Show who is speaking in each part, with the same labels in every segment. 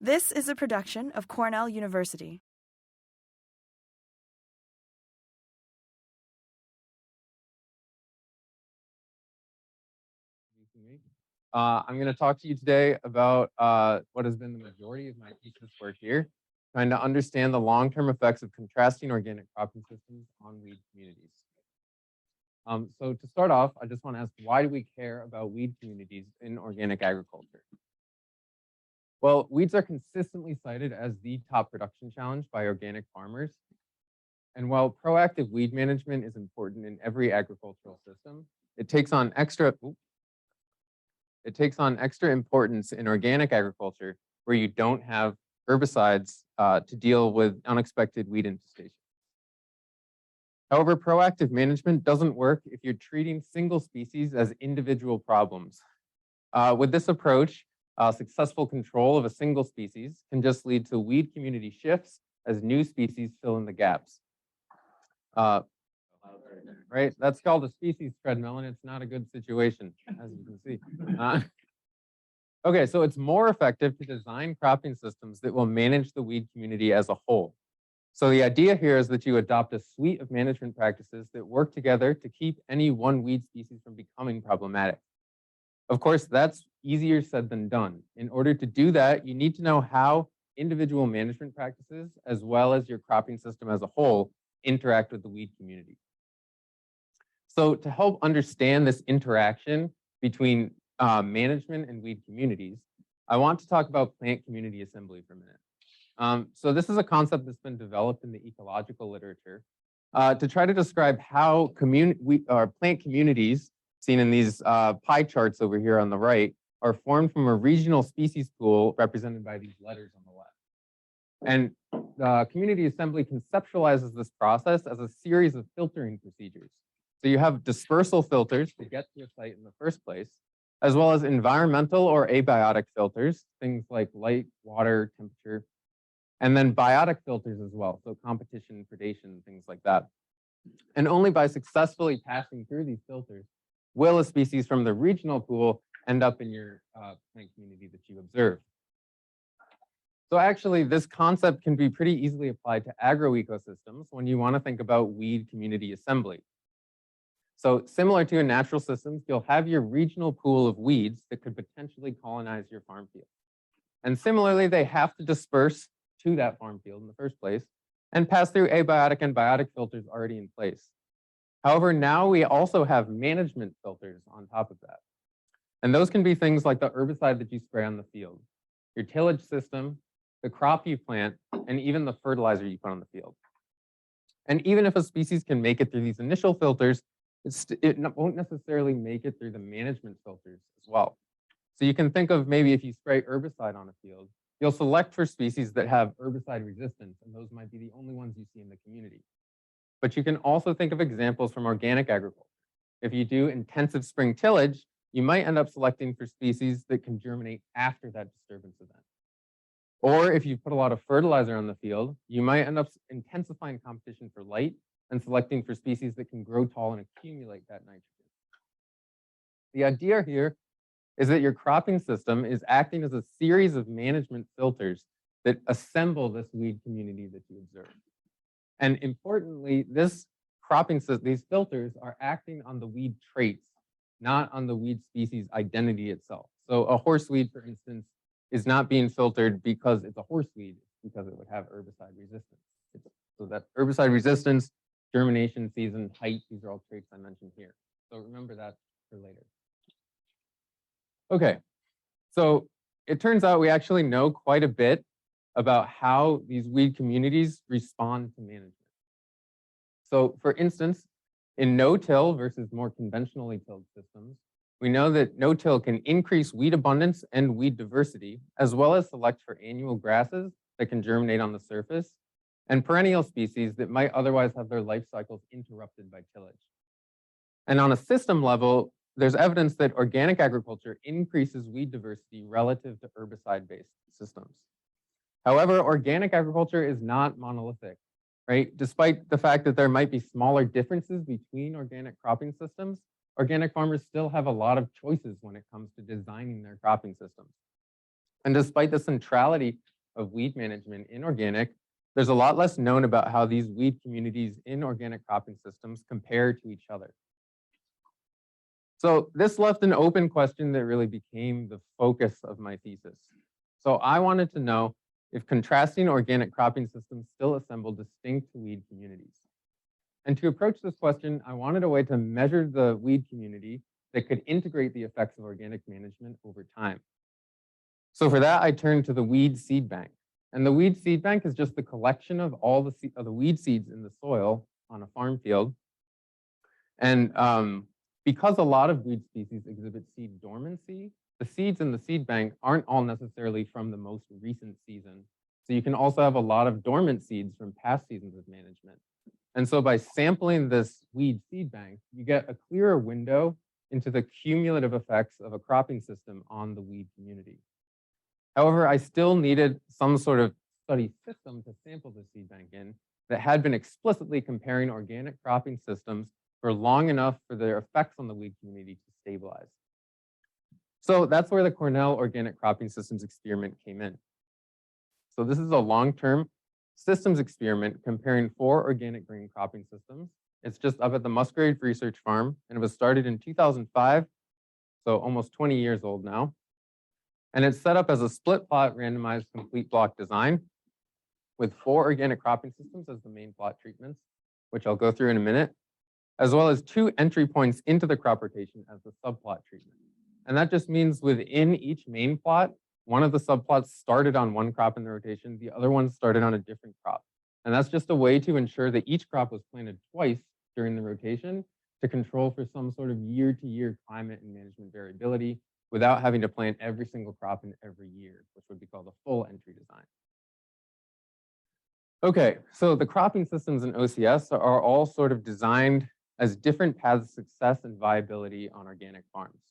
Speaker 1: This is a production of Cornell University.
Speaker 2: I'm going to talk to you today about what has been the majority of my thesis work here, trying to understand the long-term effects of contrasting organic cropping systems on weed communities. So to start off, I just want to ask, why do we care about weed communities in organic agriculture? Well, weeds are consistently cited as the top production challenge by organic farmers. And while proactive weed management is important in every agricultural system, it takes on extra importance in organic agriculture where you don't have herbicides to deal with unexpected weed infestation. However, proactive management doesn't work if you're treating single species as individual problems. With this approach, successful control of a single species can just lead to weed community shifts as new species fill in the gaps. Right? That's called a species treadmill, and it's not a good situation, as you can see. Okay, so it's more effective to design cropping systems that will manage the weed community as a whole. So the idea here is that you adopt a suite of management practices that work together to keep any one weed species from becoming problematic. Of course, that's easier said than done. In order to do that, you need to know how individual management practices, as well as your cropping system as a whole, interact with the weed community. So to help understand this interaction between management and weed communities, I want to talk about plant community assembly for a minute. So this is a concept that's been developed in the ecological literature to try to describe how plant communities, seen in these pie charts over here on the right, are formed from a regional species pool represented by these letters on the left. And community assembly conceptualizes this process as a series of filtering procedures. So you have dispersal filters to get to a site in the first place, as well as environmental or abiotic filters, things like light, water, temperature, and then biotic filters as well, so competition, predation, things like that. And only by successfully passing through these filters will a species from the regional pool end up in your plant community that you observe. So actually, this concept can be pretty easily applied to agroecosystems when you want to think about weed community assembly. So similar to in natural systems, you'll have your regional pool of weeds that could potentially colonize your farm field. And similarly, they have to disperse to that farm field in the first place and pass through abiotic and biotic filters already in place. However, now we also have management filters on top of that. And those can be things like the herbicide that you spray on the field, your tillage system, the crop you plant, and even the fertilizer you put on the field. And even if a species can make it through these initial filters, it won't necessarily make it through the management filters as well. So you can think of maybe if you spray herbicide on a field, you'll select for species that have herbicide resistance, and those might be the only ones you see in the community. But you can also think of examples from organic agriculture. If you do intensive spring tillage, you might end up selecting for species that can germinate after that disturbance event. Or if you put a lot of fertilizer on the field, you might end up intensifying competition for light and selecting for species that can grow tall and accumulate that nitrogen. The idea here is that your cropping system is acting as a series of management filters that assemble this weed community that you observe. And importantly, these filters are acting on the weed traits, not on the weed species identity itself. So a horseweed, for instance, is not being filtered because it's a horseweed, because it would have herbicide resistance. So that herbicide resistance, germination season, height, these are all traits I mentioned here. So remember that for later. Okay, so it turns out we actually know quite a bit about how these weed communities respond to management. So for instance, in no-till versus more conventionally tilled systems, we know that no-till can increase weed abundance and weed diversity, as well as select for annual grasses that can germinate on the surface, and perennial species that might otherwise have their life cycles interrupted by tillage. And on a system level, there's evidence that organic agriculture increases weed diversity relative to herbicide-based systems. However, organic agriculture is not monolithic, right? Despite the fact that there might be smaller differences between organic cropping systems, organic farmers still have a lot of choices when it comes to designing their cropping systems. And despite the centrality of weed management in organic, there's a lot less known about how these weed communities in organic cropping systems compare to each other. So this left an open question that really became the focus of my thesis. So I wanted to know if contrasting organic cropping systems still assemble distinct weed communities. And to approach this question, I wanted a way to measure the weed community that could integrate the effects of organic management over time. So for that, I turned to the weed seed bank. And the weed seed bank is just the collection of all the weed seeds in the soil on a farm field. And because a lot of weed species exhibit seed dormancy, the seeds in the seed bank aren't all necessarily from the most recent season. So you can also have a lot of dormant seeds from past seasons of management. And so by sampling this weed seed bank, you get a clearer window into the cumulative effects of a cropping system on the weed community. However, I still needed some sort of study system to sample the seed bank in that had been explicitly comparing organic cropping systems for long enough for their effects on the weed community to stabilize. So that's where the Cornell Organic Cropping Systems experiment came in. So this is a long-term systems experiment comparing 4 organic grain cropping systems. It's just up at the Musgrave Research Farm, and it was started in 2005, so almost 20 years old now. And it's set up as a split plot randomized complete block design with 4 organic cropping systems as the main plot treatments, which I'll go through in a minute, as well as 2 entry points into the crop rotation as the subplot treatment. And that just means within each main plot, one of the subplots started on one crop in the rotation, the other one started on a different crop. And that's just a way to ensure that each crop was planted twice during the rotation to control for some sort of year-to-year climate and management variability without having to plant every single crop in every year, which would be called a full entry design. Okay, so the cropping systems in OCS are all sort of designed as different paths of success and viability on organic farms.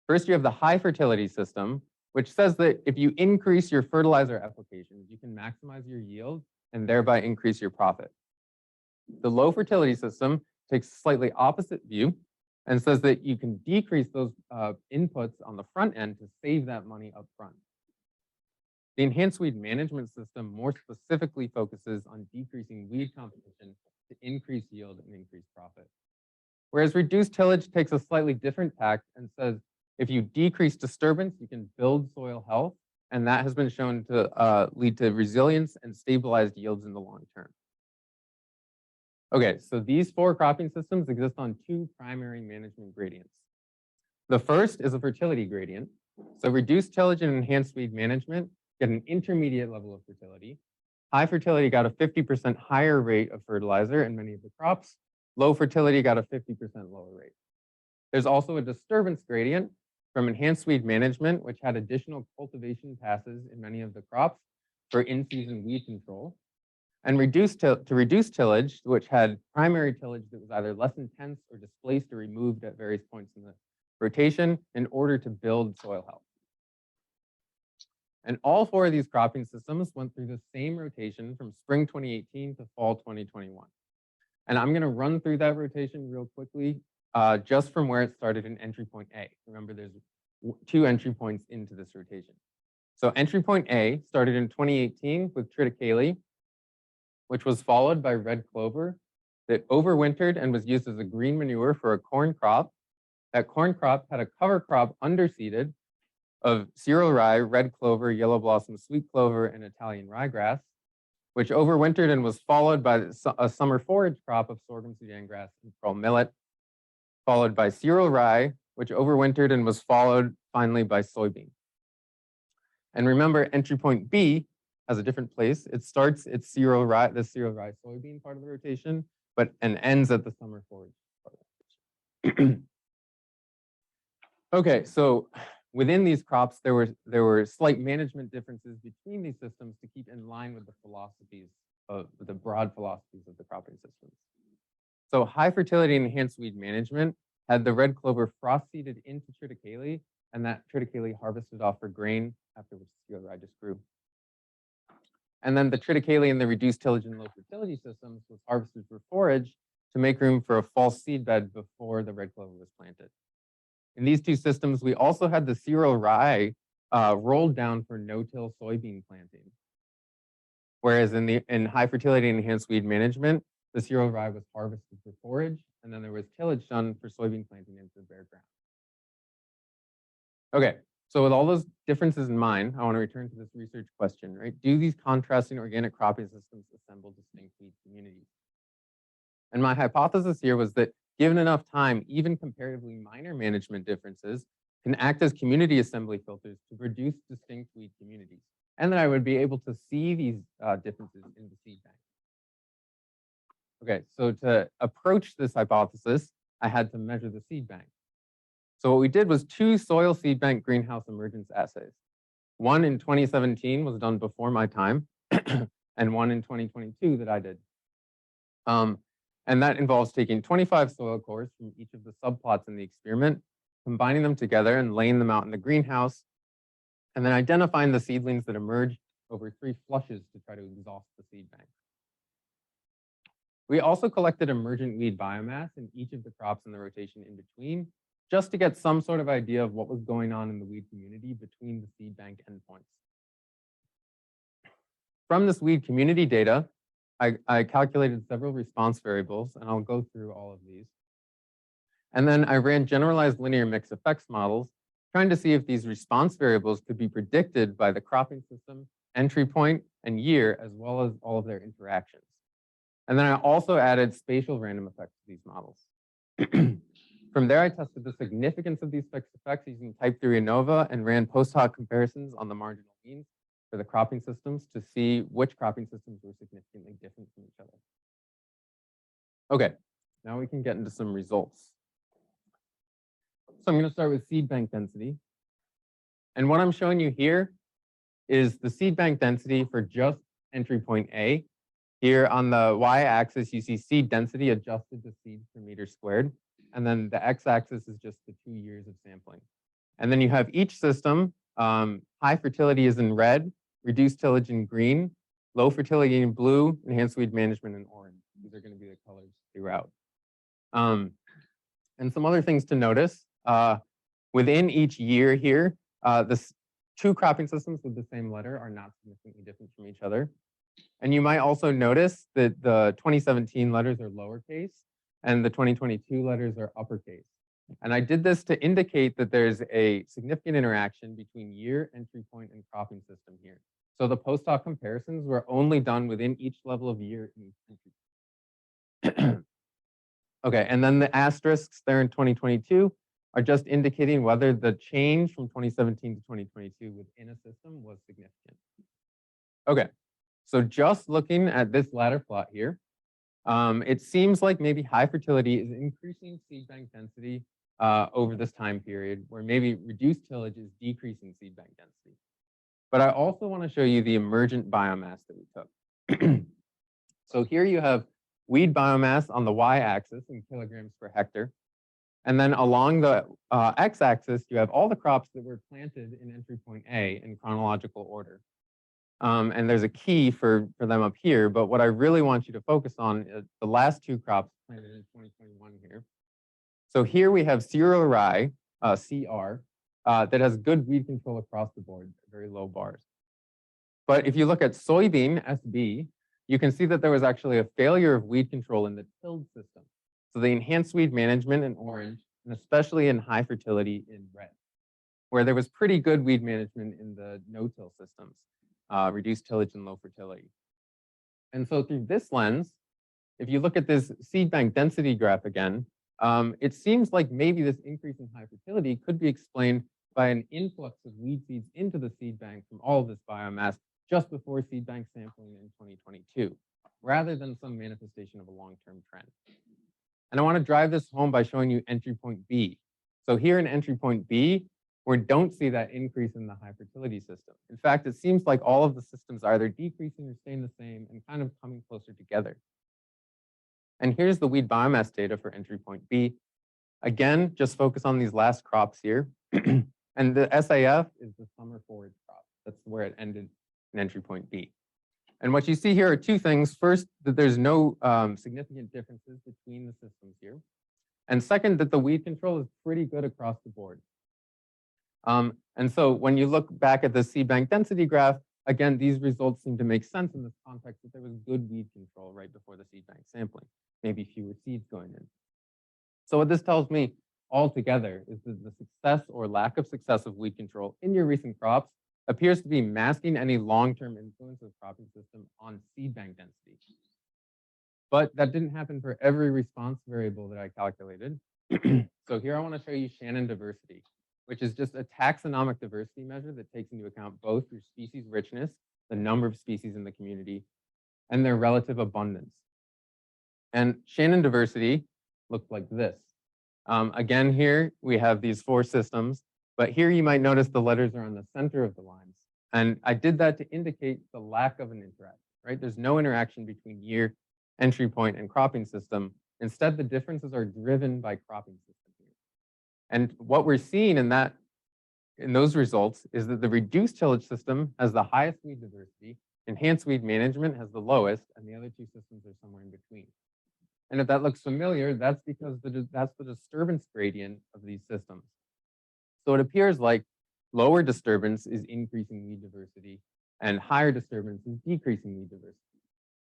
Speaker 2: First, you have the high fertility system, which says that if you increase your fertilizer applications, you can maximize your yield and thereby increase your profit. The low fertility system takes a slightly opposite view and says that you can decrease those inputs on the front end to save that money up front. The enhanced weed management system more specifically focuses on decreasing weed competition to increase yield and increase profit. Whereas reduced tillage takes a slightly different tack and says, if you decrease disturbance, you can build soil health, and that has been shown to lead to resilience and stabilized yields in the long term. Okay, so these 4 cropping systems exist on 2 primary management gradients. The first is a fertility gradient. So reduced tillage and enhanced weed management get an intermediate level of fertility. High fertility got a 50% higher rate of fertilizer in many of the crops. Low fertility got a 50% lower rate. There's also a disturbance gradient from enhanced weed management, which had additional cultivation passes in many of the crops for in-season weed control. And reduced tillage, which had primary tillage that was either less intense or displaced or removed at various points in the rotation in order to build soil health. And all 4 of these cropping systems went through the same rotation from spring 2018 to fall 2021. And I'm going to run through that rotation real quickly, just from where it started in entry point A. Remember, there's 2 entry points into this rotation. So entry point A started in 2018 with triticale, which was followed by red clover that overwintered and was used as a green manure for a corn crop. That corn crop had a cover crop underseeded of cereal rye, red clover, yellow blossom sweet clover, and Italian ryegrass, which overwintered and was followed by a summer forage crop of sorghum, Sudan grass, and pearl millet, followed by cereal rye, which overwintered and was followed finally by soybean. And remember, entry point B has a different place. It starts at the cereal rye soybean part of the rotation, and ends at the summer forage part of the rotation. Okay, so within these crops, there were slight management differences between these systems to keep in line with the philosophies of the broad philosophies of the cropping systems. So high fertility and enhanced weed management had the red clover frost seeded into triticale, and that triticale harvested off for grain, after which cereal rye just grew. And then the triticale and the reduced tillage and low fertility systems was harvested for forage to make room for a false seed bed before the red clover was planted. In these 2 systems, we also had the cereal rye rolled down for no-till soybean planting. Whereas in high fertility enhanced weed management, the cereal rye was harvested for forage, and then there was tillage done for soybean planting into the bare ground. Okay, so with all those differences in mind, I want to return to this research question, right? Do these contrasting organic cropping systems assemble distinct weed communities? And my hypothesis here was that given enough time, even comparatively minor management differences can act as community assembly filters to produce distinct weed communities, and that I would be able to see these differences in the seed bank. Okay, so to approach this hypothesis, I had to measure the seed bank. So what we did was 2 soil seed bank greenhouse emergence assays. One in 2017 was done before my time, and one in 2022 that I did. And that involves taking 25 soil cores from each of the subplots in the experiment, combining them together and laying them out in the greenhouse, and then identifying the seedlings that emerge over 3 flushes to try to exhaust the seed bank. We also collected emergent weed biomass in each of the crops in the rotation in between, just to get some sort of idea of what was going on in the weed community between the seed bank endpoints. From this weed community data, I calculated several response variables, and I'll go through all of these. And then I ran generalized linear mix effects models, trying to see if these response variables could be predicted by the cropping system, entry point, and year, as well as all of their interactions. And then I also added spatial random effects to these models. From there, I tested the significance of these fixed effects using type theory ANOVA and ran post hoc comparisons on the marginal means for the cropping systems to see which cropping systems were significantly different from each other. Okay, now we can get into some results. So I'm going to start with seed bank density. And what I'm showing you here is the seed bank density for just entry point A. Here on the y-axis, you see seed density adjusted to seeds per meter squared. And then the x-axis is just the 2 years of sampling. And then you have each system, high fertility is in red, reduced tillage in green, low fertility in blue, enhanced weed management in orange. These are going to be the colors throughout. And some other things to notice, within each year here, the 2 cropping systems with the same letter are not significantly different from each other. And you might also notice that the 2017 letters are lowercase and the 2022 letters are uppercase. And I did this to indicate that there's a significant interaction between year, entry point, and cropping system here. So the post hoc comparisons were only done within each level of year in each entry. Okay, and then the asterisks there in 2022 are just indicating whether the change from 2017 to 2022 within a system was significant. Okay, so just looking at this ladder plot here, it seems like maybe high fertility is increasing seed bank density over this time period, where maybe reduced tillage is decreasing seed bank density. But I also want to show you the emergent biomass that we took. So here you have weed biomass on the y-axis in kilograms per hectare. And then along the x-axis, you have all the crops that were planted in entry point A in chronological order. And there's a key for them up here, but what I really want you to focus on is the last 2 crops planted in 2021 here. So here we have cereal rye, CR, that has good weed control across the board, very low bars. But if you look at soybean, SB, you can see that there was actually a failure of weed control in the tilled system. So the enhanced weed management in orange, and especially in high fertility in red, where there was pretty good weed management in the no-till systems, reduced tillage and low fertility. And so through this lens, if you look at this seed bank density graph again, it seems like maybe this increase in high fertility could be explained by an influx of weed seeds into the seed bank from all of this biomass just before seed bank sampling in 2022, rather than some manifestation of a long-term trend. And I want to drive this home by showing you entry point B. So here in entry point B, we don't see that increase in the high fertility system. In fact, it seems like all of the systems are either decreasing or staying the same and kind of coming closer together. And here's the weed biomass data for entry point B. Again, just focus on these last crops here. And the SAF is the summer forage crop. That's where it ended in entry point B. And what you see here are 2 things. First, that there's no significant differences between the systems here. And second, that the weed control is pretty good across the board. And so when you look back at the seed bank density graph, again, these results seem to make sense in this context that there was good weed control right before the seed bank sampling, maybe fewer seeds going in. So what this tells me altogether is that the success or lack of success of weed control in your recent crops appears to be masking any long-term influence of the cropping system on seed bank density. But that didn't happen for every response variable that I calculated. So here I want to show you Shannon diversity, which is just a taxonomic diversity measure that takes into account both your species richness, the number of species in the community, and their relative abundance. And Shannon diversity looked like this. Again, here we have these 4 systems, but here you might notice the letters are on the center of the lines. And I did that to indicate the lack of an interaction, right? There's no interaction between year, entry point, and cropping system. Instead, the differences are driven by cropping system here. And what we're seeing in those results is that the reduced tillage system has the highest weed diversity, enhanced weed management has the lowest, and the other 2 systems are somewhere in between. And if that looks familiar, that's because that's the disturbance gradient of these systems. So it appears like lower disturbance is increasing weed diversity and higher disturbance is decreasing weed diversity.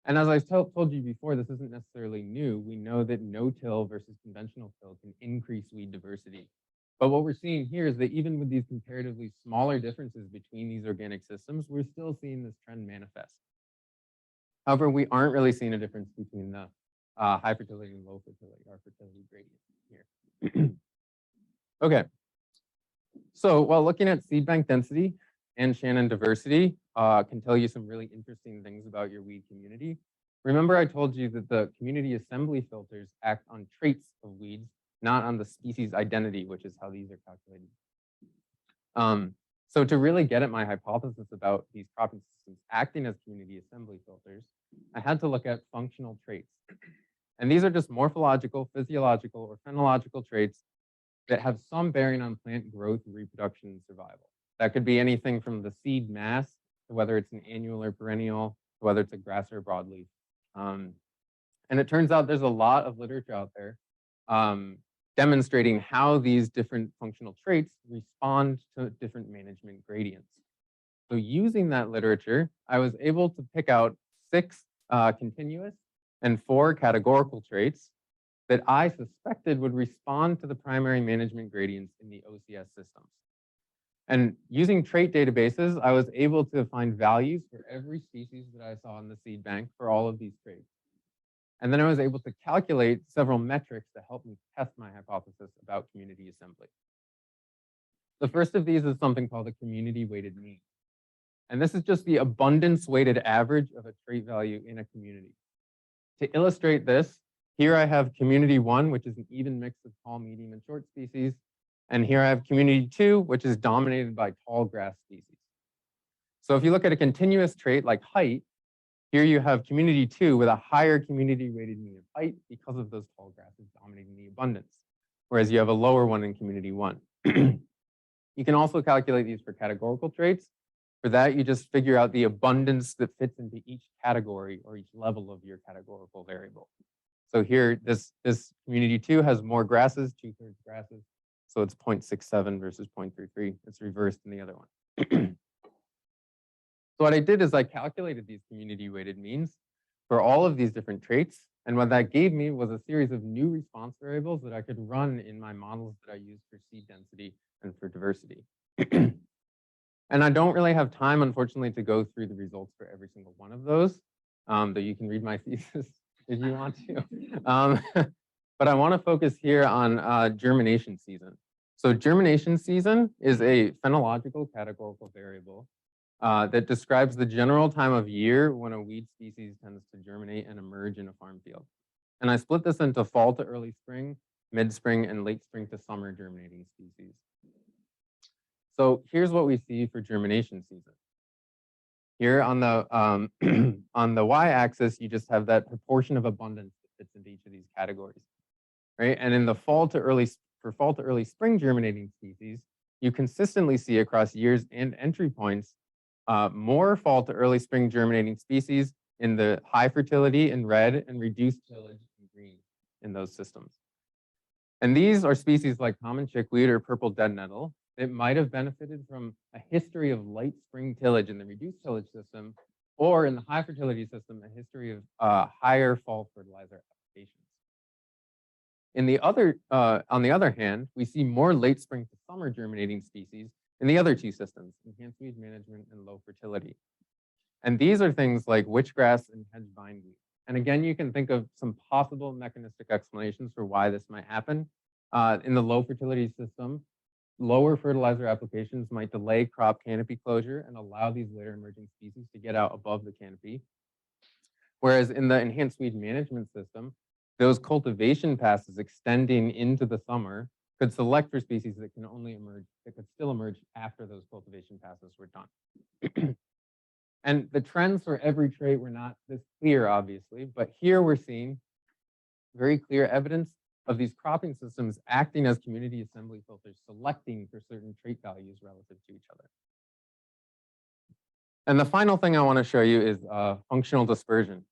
Speaker 2: And as I told you before, this isn't necessarily new. We know that no-till versus conventional till can increase weed diversity. But what we're seeing here is that even with these comparatively smaller differences between these organic systems, we're still seeing this trend manifest. However, we aren't really seeing a difference between the high fertility and low fertility, or fertility gradient here. Okay, so while looking at seed bank density and Shannon diversity can tell you some really interesting things about your weed community. Remember I told you that the community assembly filters act on traits of weeds, not on the species identity, which is how these are calculated. So to really get at my hypothesis about these cropping systems acting as community assembly filters, I had to look at functional traits. And these are just morphological, physiological, or phenological traits that have some bearing on plant growth, reproduction, and survival. That could be anything from the seed mass, to whether it's an annual or perennial, to whether it's a grass or broadleaf. And it turns out there's a lot of literature out there demonstrating how these different functional traits respond to different management gradients. So using that literature, I was able to pick out 6 continuous and 4 categorical traits that I suspected would respond to the primary management gradients in the OCS systems. And using trait databases, I was able to find values for every species that I saw in the seed bank for all of these traits. And then I was able to calculate several metrics to help me test my hypothesis about community assembly. The first of these is something called a community weighted mean. And this is just the abundance weighted average of a trait value in a community. To illustrate this, here I have community 1, which is an even mix of tall, medium, and short species. And here I have community 2, which is dominated by tall grass species. So if you look at a continuous trait like height, here you have community 2 with a higher community weighted mean of height because of those tall grasses dominating the abundance, whereas you have a lower one in community 1. You can also calculate these for categorical traits. For that, you just figure out the abundance that fits into each category or each level of your categorical variable. So here, this community 2 has more grasses, 2/3 grasses. So it's 0.67 versus 0.33. It's reversed in the other one. So what I did is I calculated these community weighted means for all of these different traits. And what that gave me was a series of new response variables that I could run in my models that I use for seed density and for diversity. And I don't really have time, unfortunately, to go through the results for every single one of those, though you can read my thesis if you want to. But I want to focus here on germination season. So germination season is a phenological categorical variable that describes the general time of year when a weed species tends to germinate and emerge in a farm field. And I split this into fall to early spring, mid-spring, and late spring to summer germinating species. So here's what we see for germination season. Here on the on the y-axis, you just have that proportion of abundance that fits into each of these categories, right? And in the fall to early spring germinating species, you consistently see across years and entry points more fall to early spring germinating species in the high fertility in red and reduced tillage in green in those systems. And these are species like common chickweed or purple dead nettle that might have benefited from a history of light spring tillage in the reduced tillage system, or in the high fertility system, a history of higher fall fertilizer applications. On the other hand, we see more late spring to summer germinating species in the other two systems, enhanced weed management and low fertility. And these are things like witchgrass and hedge bindweed. And again, you can think of some possible mechanistic explanations for why this might happen. In the low fertility system, lower fertilizer applications might delay crop canopy closure and allow these later emerging species to get out above the canopy. Whereas in the enhanced weed management system, those cultivation passes extending into the summer could select for species that could still emerge after those cultivation passes were done. And the trends for every trait were not this clear, obviously, but here we're seeing very clear evidence of these cropping systems acting as community assembly filters, selecting for certain trait values relative to each other. And the final thing I want to show you is functional dispersion.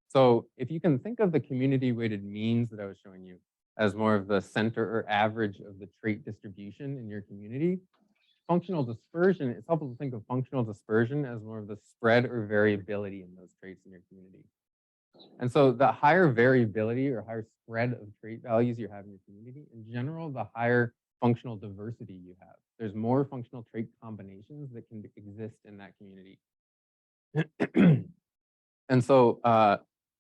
Speaker 2: So if you can think of the community-weighted means that I was showing you as more of the center or average of the trait distribution in your community, functional dispersion, it's helpful to think of functional dispersion as more of the spread or variability in those traits in your community. And so the higher variability or higher spread of trait values you have in your community, in general, the higher functional diversity you have. There's more functional trait combinations that can exist in that community. And so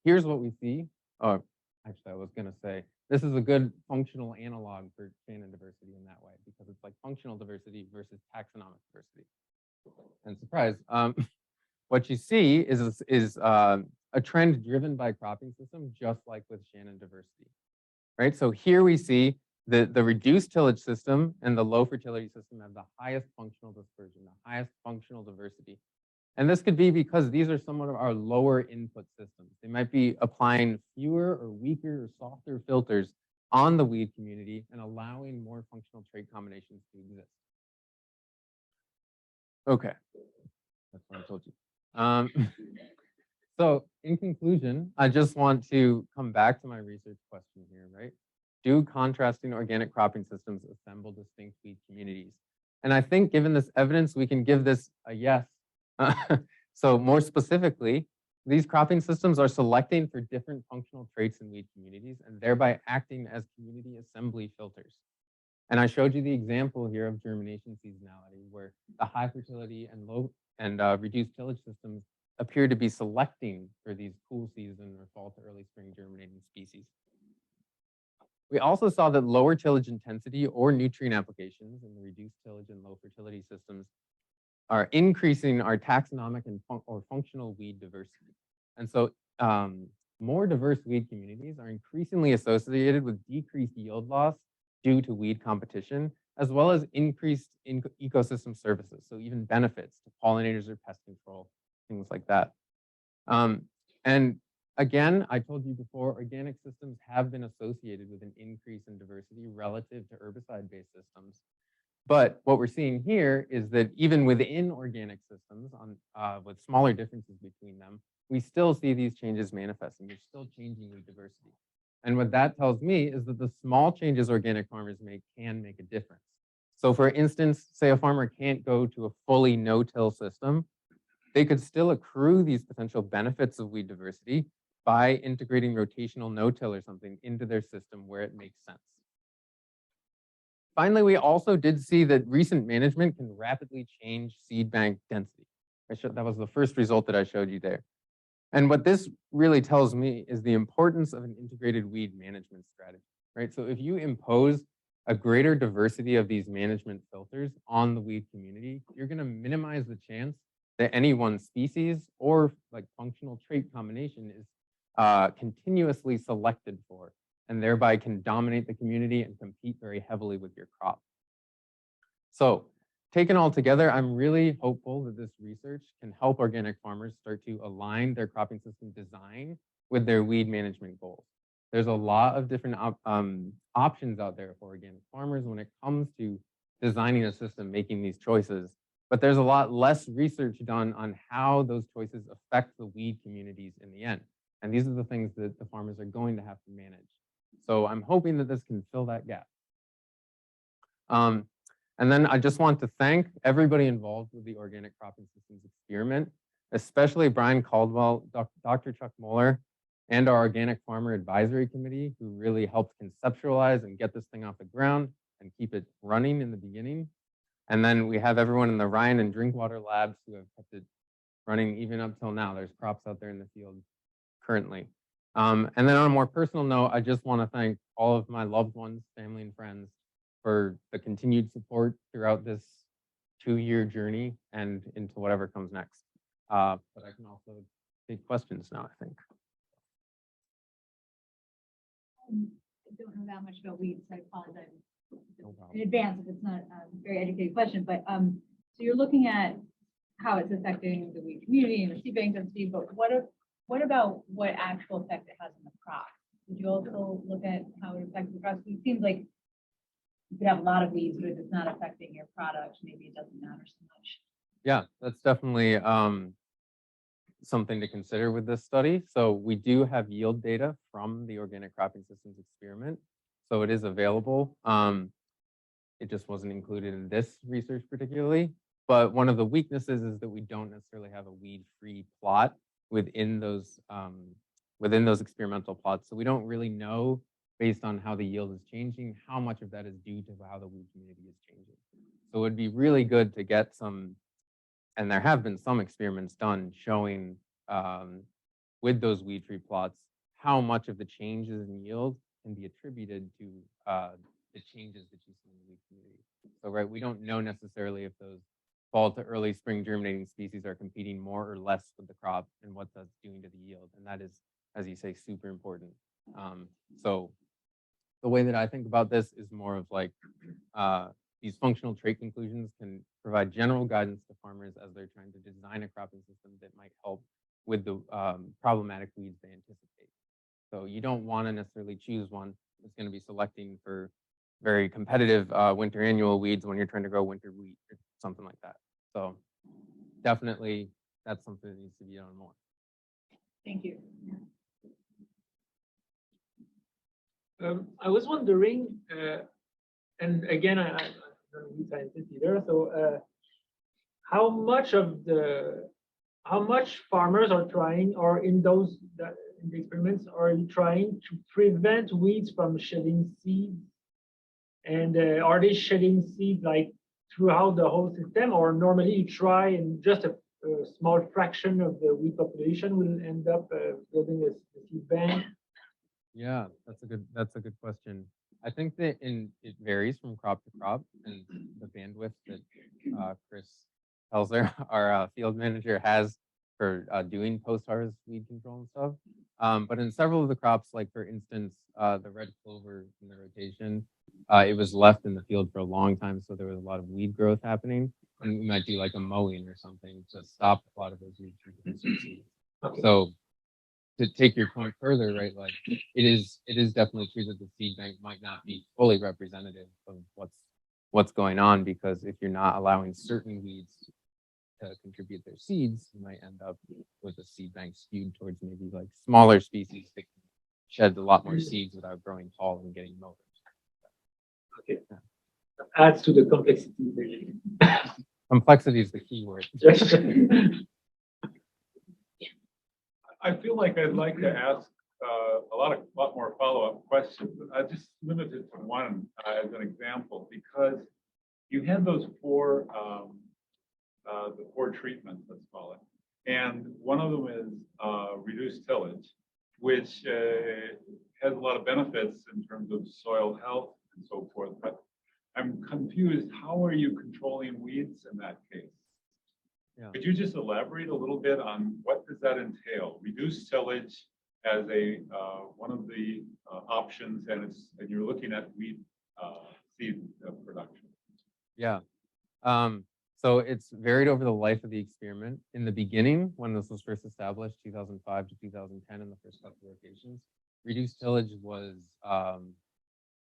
Speaker 2: here's what we see. Oh, actually, I was going to say, this is a good functional analog for Keanan diversity in that way, because it's like functional diversity versus taxonomic diversity. And surprise, what you see is a trend driven by cropping system, just like with Shannon diversity, right? So here we see the reduced tillage system and the low fertility system have the highest functional dispersion, the highest functional diversity. And this could be because these are some of our lower input systems. They might be applying fewer or weaker or softer filters on the weed community and allowing more functional trait combinations to exist. Okay, that's what I told you. So in conclusion, I just want to come back to my research question here, right? Do contrasting organic cropping systems assemble distinct weed communities? And I think given this evidence, we can give this a yes. So more specifically, these cropping systems are selecting for different functional traits in weed communities and thereby acting as community assembly filters. And I showed you the example here of germination seasonality, where the high fertility and low and reduced tillage systems appear to be selecting for these cool season or fall to early spring germinating species. We also saw that lower tillage intensity or nutrient applications in the reduced tillage and low fertility systems are increasing our taxonomic and functional weed diversity. And so more diverse weed communities are increasingly associated with decreased yield loss due to weed competition, as well as increased ecosystem services, so even benefits to pollinators or pest control, things like that. And again, I told you before, organic systems have been associated with an increase in diversity relative to herbicide-based systems. But what we're seeing here is that even within organic systems, with smaller differences between them, we still see these changes manifesting. They're still changing with diversity. And what that tells me is that the small changes organic farmers make can make a difference. So for instance, say a farmer can't go to a fully no-till system, they could still accrue these potential benefits of weed diversity by integrating rotational no-till or something into their system where it makes sense. Finally, we also did see that recent management can rapidly change seed bank density. That was the first result that I showed you there. And what this really tells me is the importance of an integrated weed management strategy, right? So if you impose a greater diversity of these management filters on the weed community, you're going to minimize the chance that any one species or like functional trait combination is continuously selected for, and thereby can dominate the community and compete very heavily with your crop. So taken all together, I'm really hopeful that this research can help organic farmers start to align their cropping system design with their weed management goals. There's a lot of different options out there for organic farmers when it comes to designing a system, making these choices, but there's a lot less research done on how those choices affect the weed communities in the end. And these are the things that the farmers are going to have to manage. So I'm hoping that this can fill that gap. And And then I just want to thank everybody involved with the organic cropping systems experiment, especially Brian Caldwell, Dr. Chuck Moeller, and our Organic Farmer Advisory Committee, who really helped conceptualize and get this thing off the ground and keep it running in the beginning. And then we have everyone in the Ryan and Drinkwater labs who have kept it running even up till now. There's crops out there in the field currently. And then on a more personal note, I just want to thank all of my loved ones, family, and friends for the continued support throughout this 2-year journey and into whatever comes next. But I can also take questions now, I think.
Speaker 3: I don't know that much about weeds, so I apologize
Speaker 2: No problem.
Speaker 3: in advance if it's not a very educated question. But so you're looking at how it's affecting the weed community and the seed bank density, but what about what actual effect it has on the crop? Would you also look at how it affects the crops? It seems like you could have a lot of weeds, but if it's not affecting your product, maybe it doesn't matter so much.
Speaker 2: Yeah, that's definitely something to consider with this study. So we do have yield data from the organic cropping systems experiment. So it is available. It just wasn't included in this research particularly. But one of the weaknesses is that we don't necessarily have a weed-free plot within those experimental plots. So we don't really know, based on how the yield is changing, how much of that is due to how the weed community is changing. So it would be really good to get some, and there have been some experiments done showing with those weed-free plots how much of the changes in yield can be attributed to the changes that you see in the weed community. So right, we don't know necessarily if those fall to early spring germinating species are competing more or less with the crop and what that's doing to the yield. And that is, as you say, super important. So the way that I think about this is more of like these functional trait conclusions can provide general guidance to farmers as they're trying to design a cropping system that might help with the problematic weeds they anticipate. So you don't want to necessarily choose one that's going to be selecting for very competitive winter annual weeds when you're trying to grow winter wheat or something like that. So definitely that's something that needs to be done more.
Speaker 3: Thank you.
Speaker 4: I was wondering, and again, I'm not a scientist either. So, how much farmers are trying, or in the experiments, are you trying to prevent weeds from shedding seeds? And are they shedding seeds like throughout the whole system, or normally you try and just a small fraction of the weed population will end up building a seed bank?
Speaker 2: Yeah, that's a good question. I think that it varies from crop to crop, and the bandwidth that Chris Helzer, our field manager, has for doing post-harvest weed control and stuff. But in several of the crops, like for instance, the red clover in the rotation, it was left in the field for a long time, so there was a lot of weed growth happening, and we might do like a mowing or something to stop a lot of those weeds from producing seeds.
Speaker 4: Okay.
Speaker 2: So to take your point further, right, like it is definitely true that the seed bank might not be fully representative of what's going on, because if you're not allowing certain weeds to contribute their seeds, you might end up with a seed bank skewed towards maybe like smaller species that can shed a lot more seeds without growing tall and getting mowed.
Speaker 4: Okay. Adds to the complexity.
Speaker 2: Complexity is the key word.
Speaker 5: I feel like I'd like to ask a lot more follow-up questions, but I just limited to one as an example, because you had those four treatments, let's call it, and one of them is reduced tillage, which has a lot of benefits in terms of soil health and so forth. But I'm confused. How are you controlling weeds in that case?
Speaker 2: Yeah.
Speaker 5: Could you just elaborate a little bit on what does that entail? Reduced tillage as a one of the options, and you're looking at weed seed production.
Speaker 2: Yeah. So it's varied over the life of the experiment. In the beginning, when this was first established, 2005 to 2010, in the first couple of locations, reduced tillage was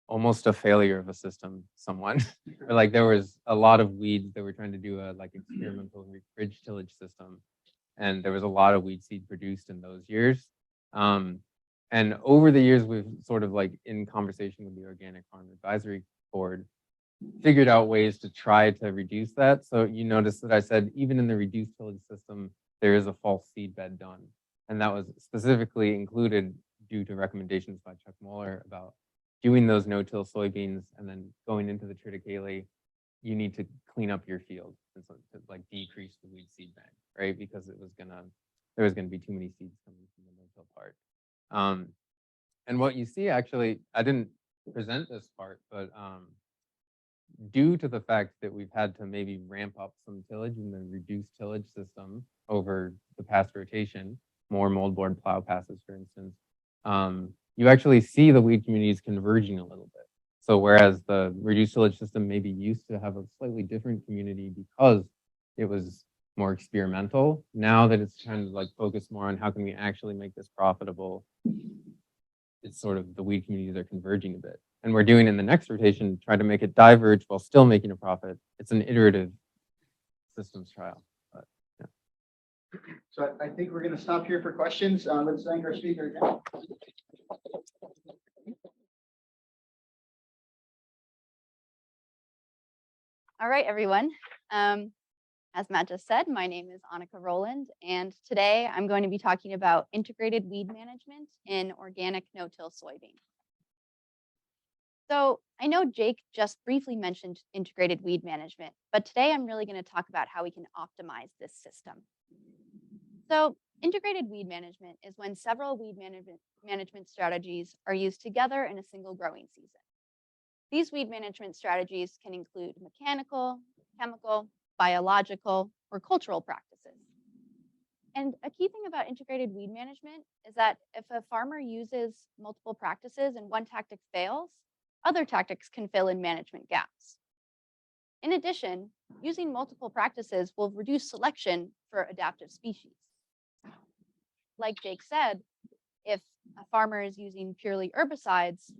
Speaker 2: almost a failure of a system, somewhat. Or like there was a lot of weeds that were trying to do a like experimental ridge tillage system, and there was a lot of weed seed produced in those years. And over the years, we've sort of like in conversation with the Organic Farm Advisory Board, figured out ways to try to reduce that. So you notice that I said even in the reduced tillage system, there is a false seed bed done. And that was specifically included due to recommendations by Chuck Mueller about doing those no-till soybeans and then going into the triticale, you need to clean up your field and so to like decrease the weed seed bank, right? Because there was gonna be too many seeds coming from the no-till part. And what you see actually, I didn't present this part, but due to the fact that we've had to maybe ramp up some tillage in the reduced tillage system over the past rotation, more moldboard plow passes, for instance, you actually see the weed communities converging a little bit. So whereas the reduced tillage system maybe used to have a slightly different community because it was more experimental, now that it's kind of like focused more on how can we actually make this profitable, it's sort of the weed communities are converging a bit. And we're doing in the next rotation, try to make it diverge while still making a profit. It's an iterative systems trial. But, yeah.
Speaker 6: So I think we're going to stop here for questions. Let's thank our speaker again.
Speaker 7: All right, everyone. As Matt just said, my name is Annika Rowland, and today I'm going to be talking about integrated weed management in organic no-till soybean. So I know Jake just briefly mentioned integrated weed management, but today I'm really going to talk about how we can optimize this system. So integrated weed management is when several weed management strategies are used together in a single growing season. These weed management strategies can include mechanical, chemical, biological, or cultural practices. And a key thing about integrated weed management is that if a farmer uses multiple practices and one tactic fails, other tactics can fill in management gaps. In addition, using multiple practices will reduce selection for adaptive species. Like Jake said, if a farmer is using purely herbicides,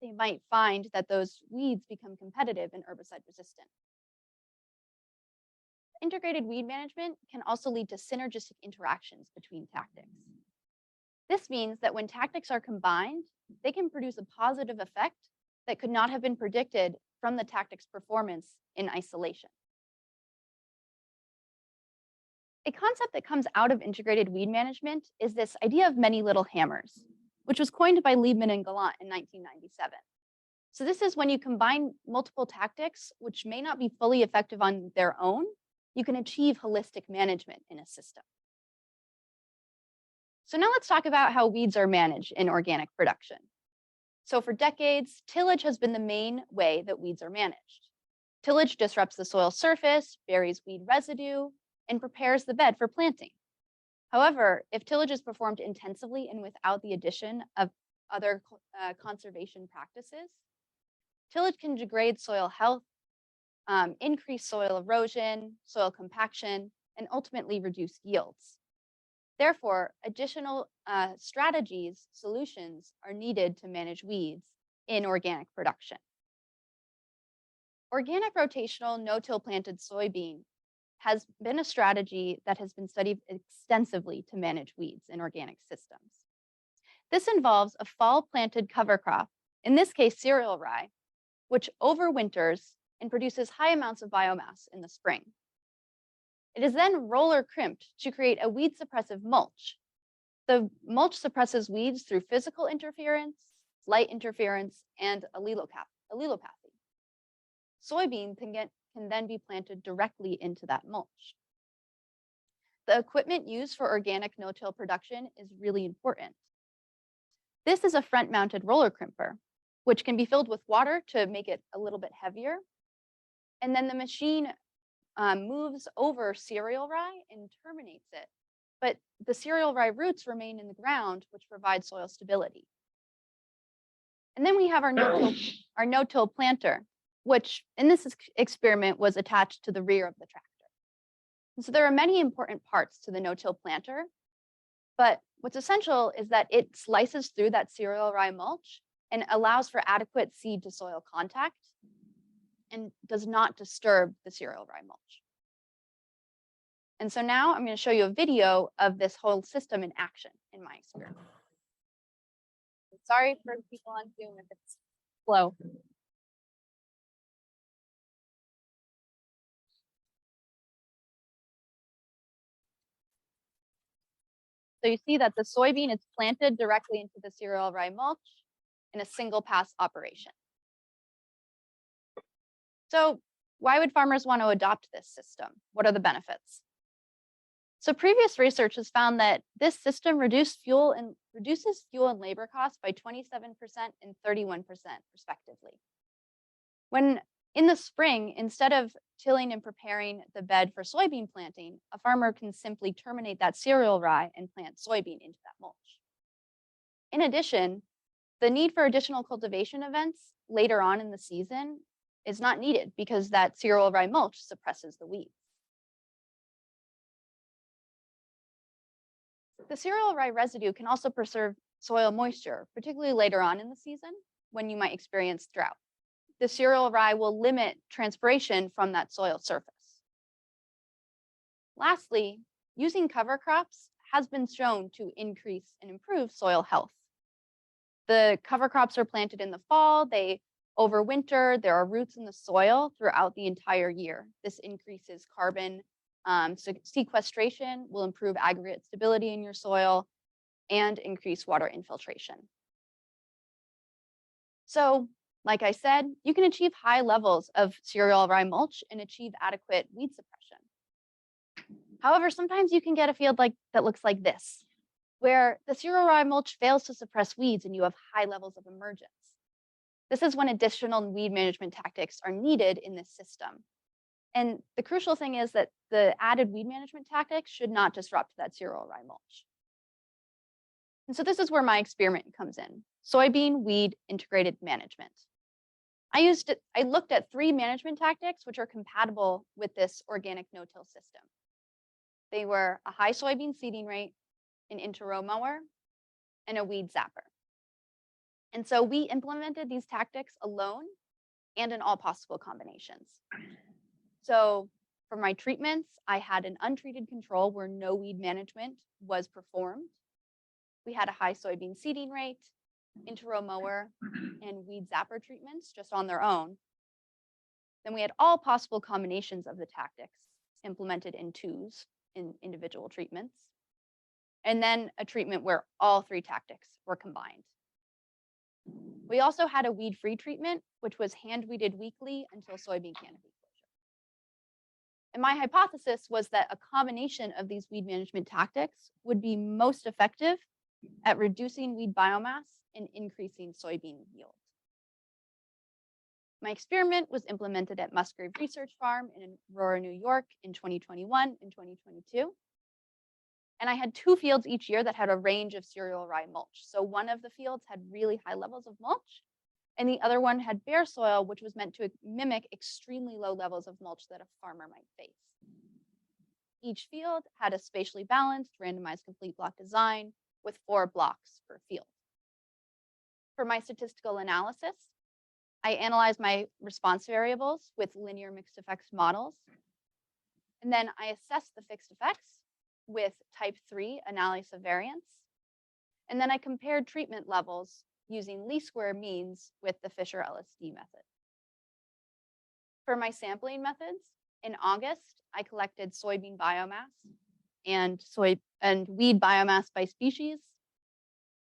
Speaker 7: they might find that those weeds become competitive and herbicide resistant. Integrated weed management can also lead to synergistic interactions between tactics. This means that when tactics are combined, they can produce a positive effect that could not have been predicted from the tactic's performance in isolation. A concept that comes out of integrated weed management is this idea of many little hammers, which was coined by Liebman and Gallant in 1997. So this is when you combine multiple tactics, which may not be fully effective on their own, you can achieve holistic management in a system. So now let's talk about how weeds are managed in organic production. So for decades, tillage has been the main way that weeds are managed. Tillage disrupts the soil surface, buries weed residue, and prepares the bed for planting. However, if tillage is performed intensively and without the addition of other conservation practices, tillage can degrade soil health, increase soil erosion, soil compaction, and ultimately reduce yields. Therefore, additional strategies, solutions are needed to manage weeds in organic production. Organic rotational no-till planted soybean has been a strategy that has been studied extensively to manage weeds in organic systems. This involves a fall planted cover crop, in this case cereal rye, which overwinters and produces high amounts of biomass in the spring. It is then roller crimped to create a weed suppressive mulch. The mulch suppresses weeds through physical interference, light interference, and allelopathy. Soybean can then be planted directly into that mulch. The equipment used for organic no-till production is really important. This is a front-mounted roller crimper, which can be filled with water to make it a little bit heavier. And then the machine moves over cereal rye and terminates it. But the cereal rye roots remain in the ground, which provides soil stability. And then we have our no-till planter, which in this experiment was attached to the rear of the tractor. And so there are many important parts to the no-till planter, but what's essential is that it slices through that cereal rye mulch and allows for adequate seed to soil contact and does not disturb the cereal rye mulch. And so now I'm going to show you a video of this whole system in action in my experiment. Sorry for people on Zoom if it's slow. So you see that the soybean is planted directly into the cereal rye mulch in a single pass operation. So why would farmers want to adopt this system? What are the benefits? So previous research has found that this system reduces fuel and labor costs by 27% and 31% respectively. When in the spring, instead of tilling and preparing the bed for soybean planting, a farmer can simply terminate that cereal rye and plant soybean into that mulch. In addition, the need for additional cultivation events later on in the season is not needed because that cereal rye mulch suppresses the weeds. The cereal rye residue can also preserve soil moisture, particularly later on in the season when you might experience drought. The cereal rye will limit transpiration from that soil surface. Lastly, using cover crops has been shown to increase and improve soil health. The cover crops are planted in the fall, they overwinter, there are roots in the soil throughout the entire year. This increases carbon sequestration, will improve aggregate stability in your soil, and increase water infiltration. So, like I said, you can achieve high levels of cereal rye mulch and achieve adequate weed suppression. However, sometimes you can get a field that looks like this, where the cereal rye mulch fails to suppress weeds and you have high levels of emergence. This is when additional weed management tactics are needed in this system. And the crucial thing is that the added weed management tactics should not disrupt that cereal rye mulch. And so this is where my experiment comes in: soybean weed integrated management. I looked at 3 management tactics which are compatible with this organic no-till system. They were a high soybean seeding rate, an inter-row mower, and a weed zapper. And so we implemented these tactics alone and in all possible combinations. So for my treatments, I had an untreated control where no weed management was performed. We had a high soybean seeding rate, inter-row mower, and weed zapper treatments just on their own. Then we had all possible combinations of the tactics implemented in 2s in individual treatments. And then a treatment where all 3 tactics were combined. We also had a weed-free treatment, which was hand-weeded weekly until soybean canopy closure. And my hypothesis was that a combination of these weed management tactics would be most effective at reducing weed biomass and increasing soybean yield. My experiment was implemented at Musgrave Research Farm in Aurora, New York in 2021 and 2022. And I had 2 fields each year that had a range of cereal rye mulch. So one of the fields had really high levels of mulch, and the other one had bare soil, which was meant to mimic extremely low levels of mulch that a farmer might face. Each field had a spatially balanced, randomized complete block design with 4 blocks per field. For my statistical analysis, I analyzed my response variables with linear mixed effects models. And then I assessed the fixed effects with type 3 analysis of variance. And then I compared treatment levels using least square means with the Fisher-LSD method. For my sampling methods, in August, I collected soybean biomass and weed biomass by species.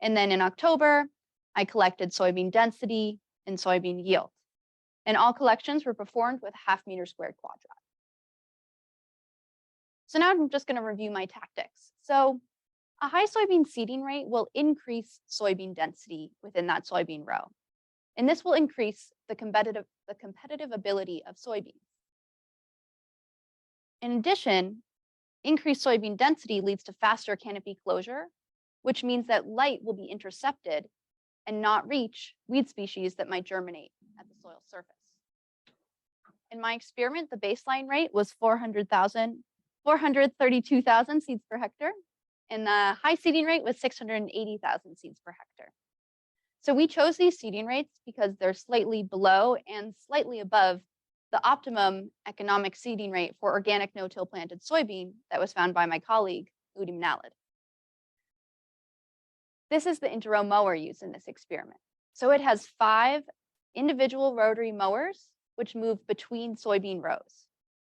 Speaker 7: And then in October, I collected soybean density and soybean yield. And all collections were performed with a 1/2 meter squared quadrat. So now I'm just going to review my tactics. So a high soybean seeding rate will increase soybean density within that soybean row. And this will increase the competitive ability of soybeans. In addition, increased soybean density leads to faster canopy closure, which means that light will be intercepted and not reach weed species that might germinate at the soil surface. In my experiment, the baseline rate was 432,000 seeds per hectare, and the high seeding rate was 680,000 seeds per hectare. So we chose these seeding rates because they're slightly below and slightly above the optimum economic seeding rate for organic no-till planted soybean that was found by my colleague, Udi Mnalad. This is the inter-row mower used in this experiment. So it has 5 individual rotary mowers, which move between soybean rows.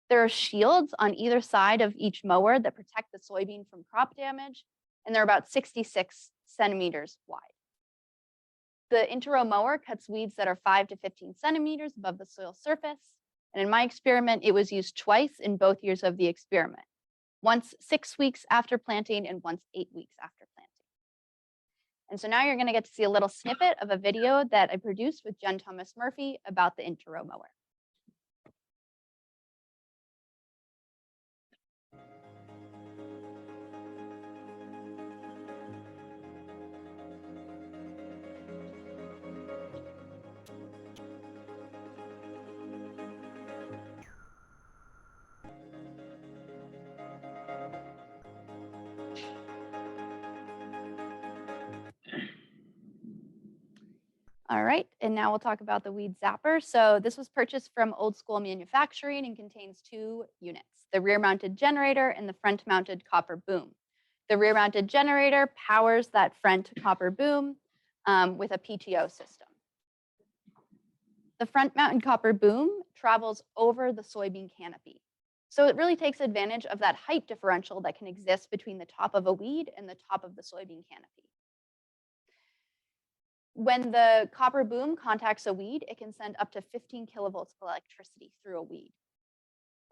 Speaker 7: There are shields on either side of each mower that protect the soybean from crop damage and they're about 66 centimeters wide. The inter-row mower cuts weeds that are 5 to 15 centimeters above the soil surface. And in my experiment, it was used twice in both years of the experiment, once 6 weeks after planting and once 8 weeks after planting. And so now you're going to get to see a little snippet of a video that I produced with Jen Thomas Murphy about the inter-row mower. All right, and now we'll talk about the weed zapper. So this was purchased from Old School Manufacturing and contains 2 units, the rear-mounted generator and the front-mounted copper boom. The rear-mounted generator powers that front copper boom with a PTO system. The front-mounted copper boom travels over the soybean canopy. So it really takes advantage of that height differential that can exist between the top of a weed and the top of the soybean canopy. When the copper boom contacts a weed, it can send up to 15 kilovolts of electricity through a weed.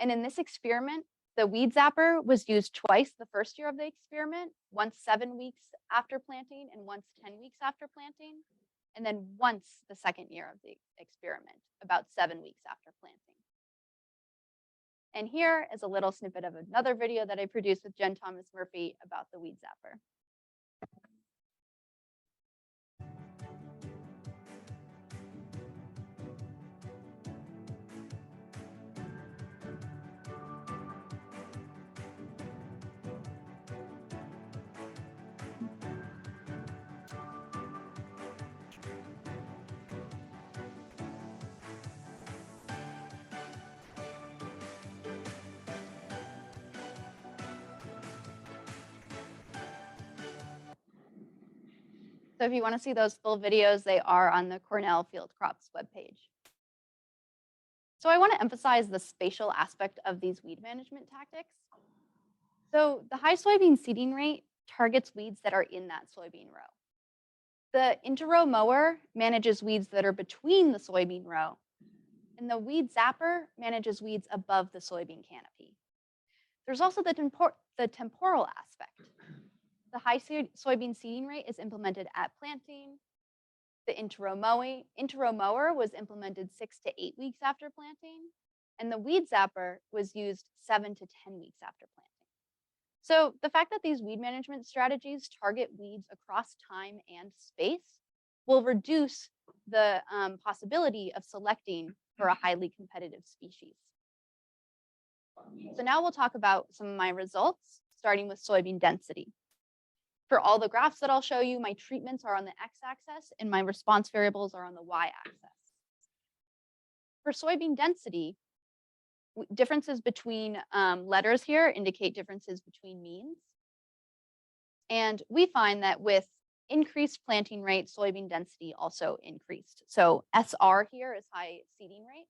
Speaker 7: And in this experiment, the weed zapper was used twice the first year of the experiment, once 7 weeks after planting and once 10 weeks after planting, and then once the second year of the experiment, about 7 weeks after planting. And here is a little snippet of another video that I produced with Jen Thomas Murphy about the weed zapper. So if you want to see those full videos, they are on the Cornell Field Crops webpage. So I want to emphasize the spatial aspect of these weed management tactics. So the high soybean seeding rate targets weeds that are in that soybean row. The inter-row mower manages weeds that are between the soybean row, and the weed zapper manages weeds above the soybean canopy. There's also the temporal aspect. The high soybean seeding rate is implemented at planting. The inter-row mower was implemented 6 to 8 weeks after planting, and the weed zapper was used 7 to 10 weeks after planting. So the fact that these weed management strategies target weeds across time and space will reduce the possibility of selecting for a highly competitive species. So now we'll talk about some of my results, starting with soybean density. For all the graphs that I'll show you, my treatments are on the x-axis and my response variables are on the y-axis. For soybean density, differences between letters here indicate differences between means. And we find that with increased planting rate, soybean density also increased. So SR here is high seeding rate.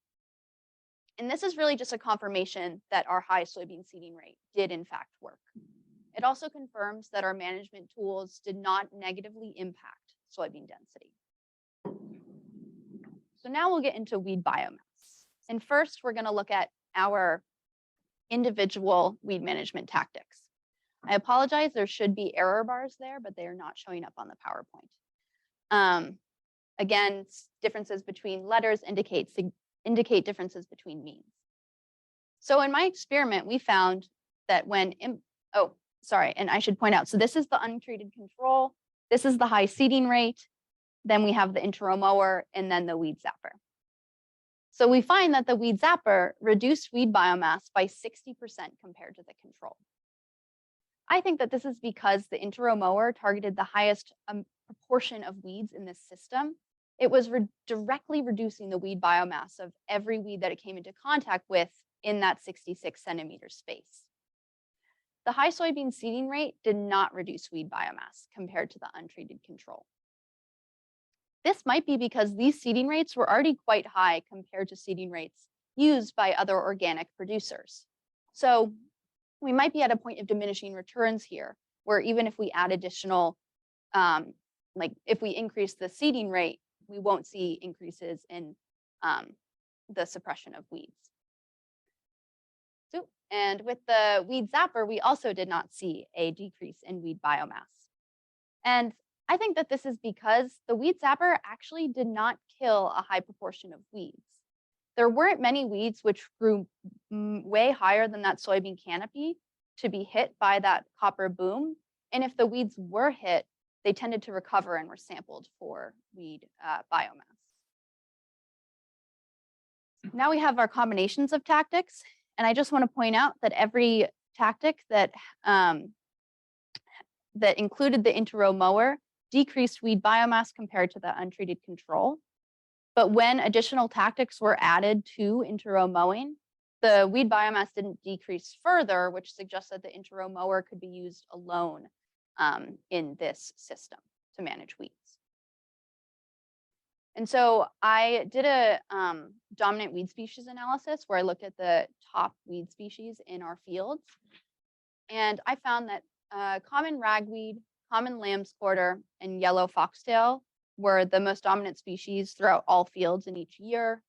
Speaker 7: And this is really just a confirmation that our high soybean seeding rate did in fact work. It also confirms that our management tools did not negatively impact soybean density. So now we'll get into weed biomass. And first, we're going to look at our individual weed management tactics. I apologize, there should be error bars there, but they are not showing up on the PowerPoint. Again, differences between letters indicate differences between means. So in my experiment, we found that when, and I should point out, so this is the untreated control, this is the high seeding rate, then we have the inter-row mower, and then the weed zapper. So we find that the weed zapper reduced weed biomass by 60% compared to the control. I think that this is because the inter-row mower targeted the highest proportion of weeds in this system. It was directly reducing the weed biomass of every weed that it came into contact with in that 66 centimeter space. The high soybean seeding rate did not reduce weed biomass compared to the untreated control. This might be because these seeding rates were already quite high compared to seeding rates used by other organic producers. So we might be at a point of diminishing returns here where even if we add additional, like if we increase the seeding rate, we won't see increases in the suppression of weeds. So, and with the weed zapper, we also did not see a decrease in weed biomass. And I think that this is because the weed zapper actually did not kill a high proportion of weeds. There weren't many weeds which grew way higher than that soybean canopy to be hit by that copper boom. And if the weeds were hit, they tended to recover and were sampled for weed biomass. Now we have our combinations of tactics. And I just want to point out that every tactic that, that included the inter-row mower decreased weed biomass compared to the untreated control. But when additional tactics were added to inter-row mowing, the weed biomass didn't decrease further, which suggests that the inter-row mower could be used alone in this system to manage weeds. And so I did a dominant weed species analysis where I looked at the top weed species in our fields. And I found that common ragweed, common lamb's quarter, and yellow foxtail were the most dominant species throughout all fields in each year.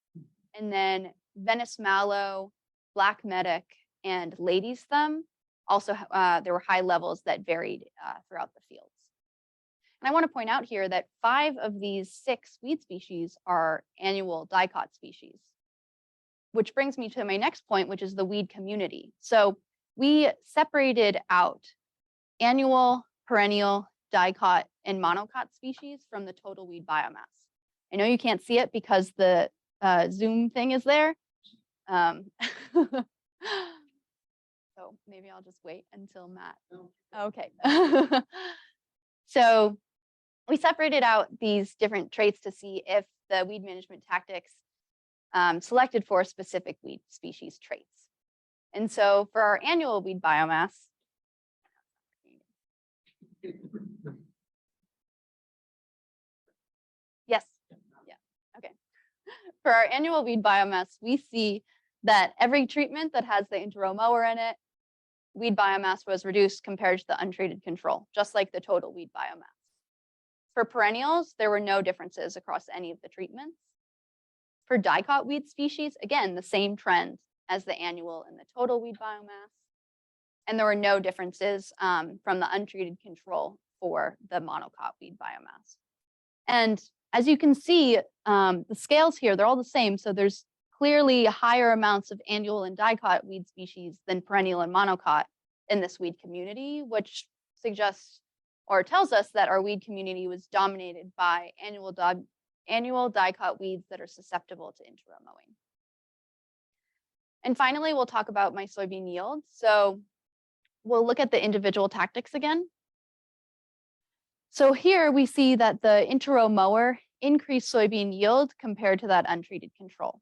Speaker 7: And then Venice mallow, black medic, and lady's thumb also, there were high levels that varied throughout the fields. And I want to point out here that 5 of these 6 weed species are annual dicot species, which brings me to my next point, which is the weed community. So we separated out annual, perennial, dicot, and monocot species from the total weed biomass. I know you can't see it because the Zoom thing is there. So maybe I'll just wait until Matt. Okay. So we separated out these different traits to see if the weed management tactics selected for specific weed species traits. And so for our annual weed biomass, yes, yeah, okay. For our annual weed biomass, we see that every treatment that has the inter-row mower in it, weed biomass was reduced compared to the untreated control, just like the total weed biomass. For perennials, there were no differences across any of the treatments. For dicot weed species, again, the same trend as the annual and the total weed biomass. And there were no differences from the untreated control for the monocot weed biomass. And as you can see, the scales here, they're all the same. So there's clearly higher amounts of annual and dicot weed species than perennial and monocot in this weed community, which suggests or tells us that our weed community was dominated by annual dicot weeds that are susceptible to inter-row mowing. And finally, we'll talk about my soybean yield. So we'll look at the individual tactics again. So here we see that the inter-row mower increased soybean yield compared to that untreated control.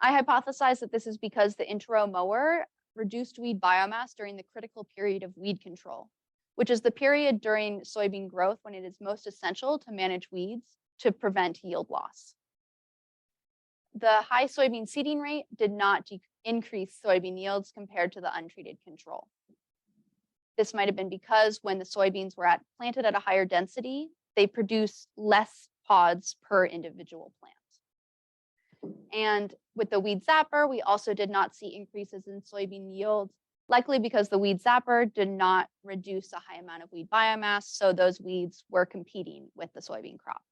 Speaker 7: I hypothesize that this is because the inter-row mower reduced weed biomass during the critical period of weed control, which is the period during soybean growth when it is most essential to manage weeds to prevent yield loss. The high soybean seeding rate did not increase soybean yields compared to the untreated control. This might have been because when the soybeans were planted at a higher density, they produce less pods per individual plant. And with the weed zapper, we also did not see increases in soybean yield, likely because the weed zapper did not reduce a high amount of weed biomass, so those weeds were competing with the soybean crop.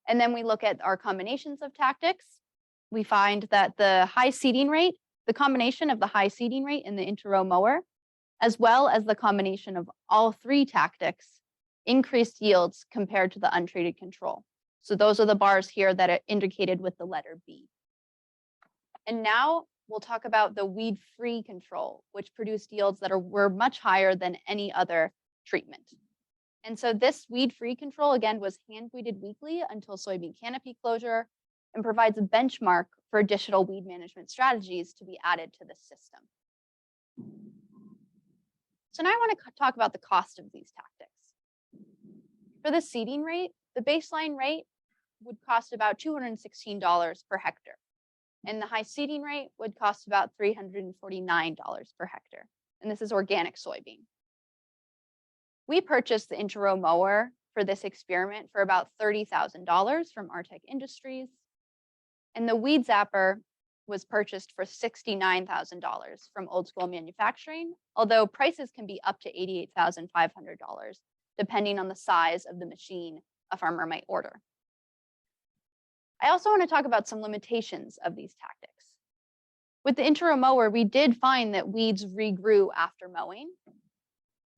Speaker 7: And then we look at our combinations of tactics. We find that the high seeding rate, the combination of the high seeding rate and the inter-row mower, as well as the combination of all 3 tactics, increased yields compared to the untreated control. So those are the bars here that are indicated with the letter B. And now we'll talk about the weed-free control, which produced yields that were much higher than any other treatment. And so this weed-free control, again, was hand-weeded weekly until soybean canopy closure and provides a benchmark for additional weed management strategies to be added to this system. So now I want to talk about the cost of these tactics. For the seeding rate, the baseline rate would cost about $216 per hectare. And the high seeding rate would cost about $349 per hectare. And this is organic soybean. We purchased the inter-row mower for this experiment for about $30,000 from Artec Industries. And the weed zapper was purchased for $69,000 from Old School Manufacturing, although prices can be up to $88,500, depending on the size of the machine a farmer might order. I also want to talk about some limitations of these tactics. With the inter-row mower, we did find that weeds regrew after mowing.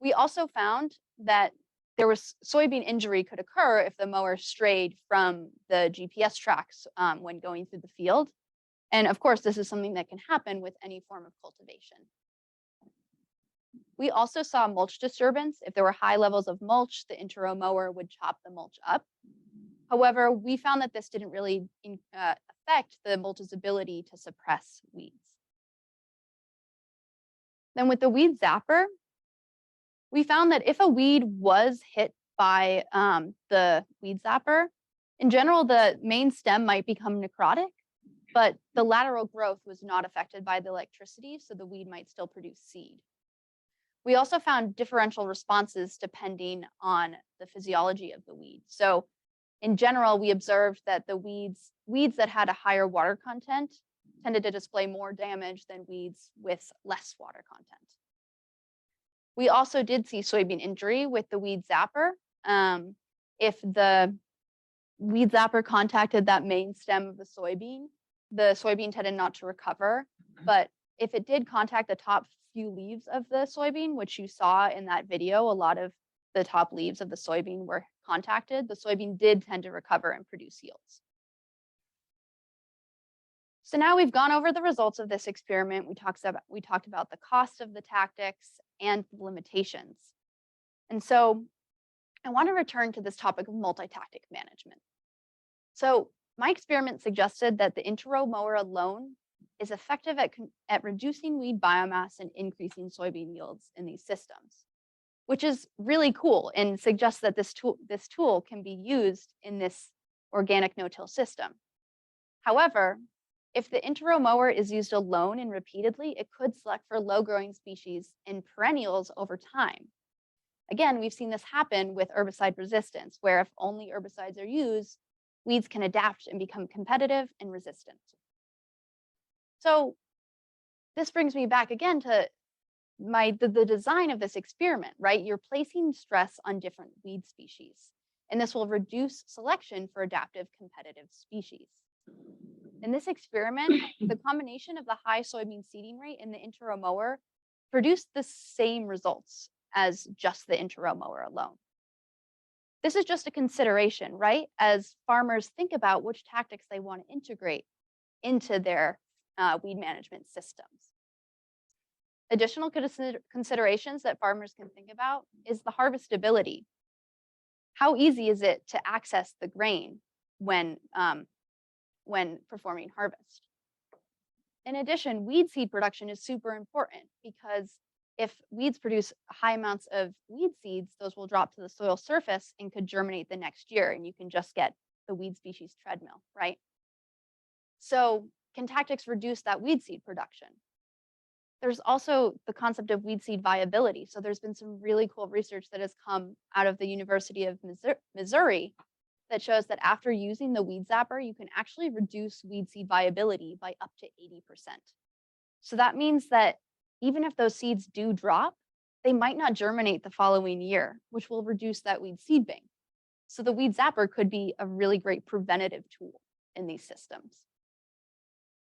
Speaker 7: We also found that there was soybean injury could occur if the mower strayed from the GPS tracks when going through the field. And of course, this is something that can happen with any form of cultivation. We also saw mulch disturbance. If there were high levels of mulch, the inter-row mower would chop the mulch up. However, we found that this didn't really affect the mulch's ability to suppress weeds. Then with the weed zapper, we found that if a weed was hit by the weed zapper, in general, the main stem might become necrotic, but the lateral growth was not affected by the electricity, so the weed might still produce seed. We also found differential responses depending on the physiology of the weed. So in general, we observed that the weeds that had a higher water content tended to display more damage than weeds with less water content. We also did see soybean injury with the weed zapper. If the weed zapper contacted that main stem of the soybean tended not to recover. But if it did contact the top few leaves of the soybean, which you saw in that video, a lot of the top leaves of the soybean were contacted, the soybean did tend to recover and produce yields. So now we've gone over the results of this experiment. We talked about the cost of the tactics and the limitations. And so I want to return to this topic of multi-tactic management. So my experiment suggested that the inter-row mower alone is effective at reducing weed biomass and increasing soybean yields in these systems, which is really cool and suggests that this tool can be used in this organic no-till system. However, if the inter-row mower is used alone and repeatedly, it could select for low-growing species and perennials over time. Again, we've seen this happen with herbicide resistance, where if only herbicides are used, weeds can adapt and become competitive and resistant. So this brings me back again to the design of this experiment, right? You're placing stress on different weed species, and this will reduce selection for adaptive competitive species. In this experiment, the combination of the high soybean seeding rate and the inter-row mower produced the same results as just the inter-row mower alone. This is just a consideration, right? As farmers think about which tactics they want to integrate into their weed management systems. Additional considerations that farmers can think about is the harvestability. How easy is it to access the grain when performing harvest? In addition, weed seed production is super important because if weeds produce high amounts of weed seeds, those will drop to the soil surface and could germinate the next year, and you can just get the weed species treadmill, right? So can tactics reduce that weed seed production? There's also the concept of weed seed viability. So there's been some really cool research that has come out of the University of Missouri that shows that after using the weed zapper, you can actually reduce weed seed viability by up to 80%. So that means that even if those seeds do drop, they might not germinate the following year, which will reduce that weed seed bank. So the weed zapper could be a really great preventative tool in these systems.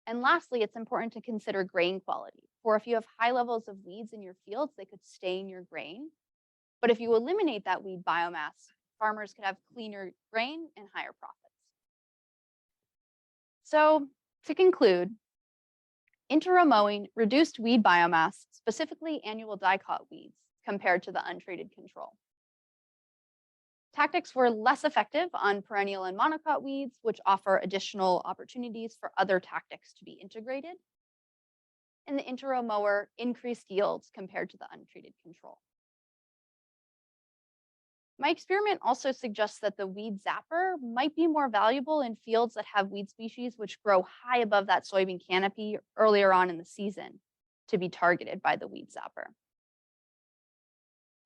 Speaker 7: And lastly, it's important to consider grain quality. For if you have high levels of weeds in your fields, they could stain your grain. But if you eliminate that weed biomass, farmers could have cleaner grain and higher profits. So to conclude, inter-row mowing reduced weed biomass, specifically annual dicot weeds, compared to the untreated control. Tactics were less effective on perennial and monocot weeds, which offer additional opportunities for other tactics to be integrated. And the inter-row mower increased yields compared to the untreated control. My experiment also suggests that the weed zapper might be more valuable in fields that have weed species which grow high above that soybean canopy earlier on in the season to be targeted by the weed zapper.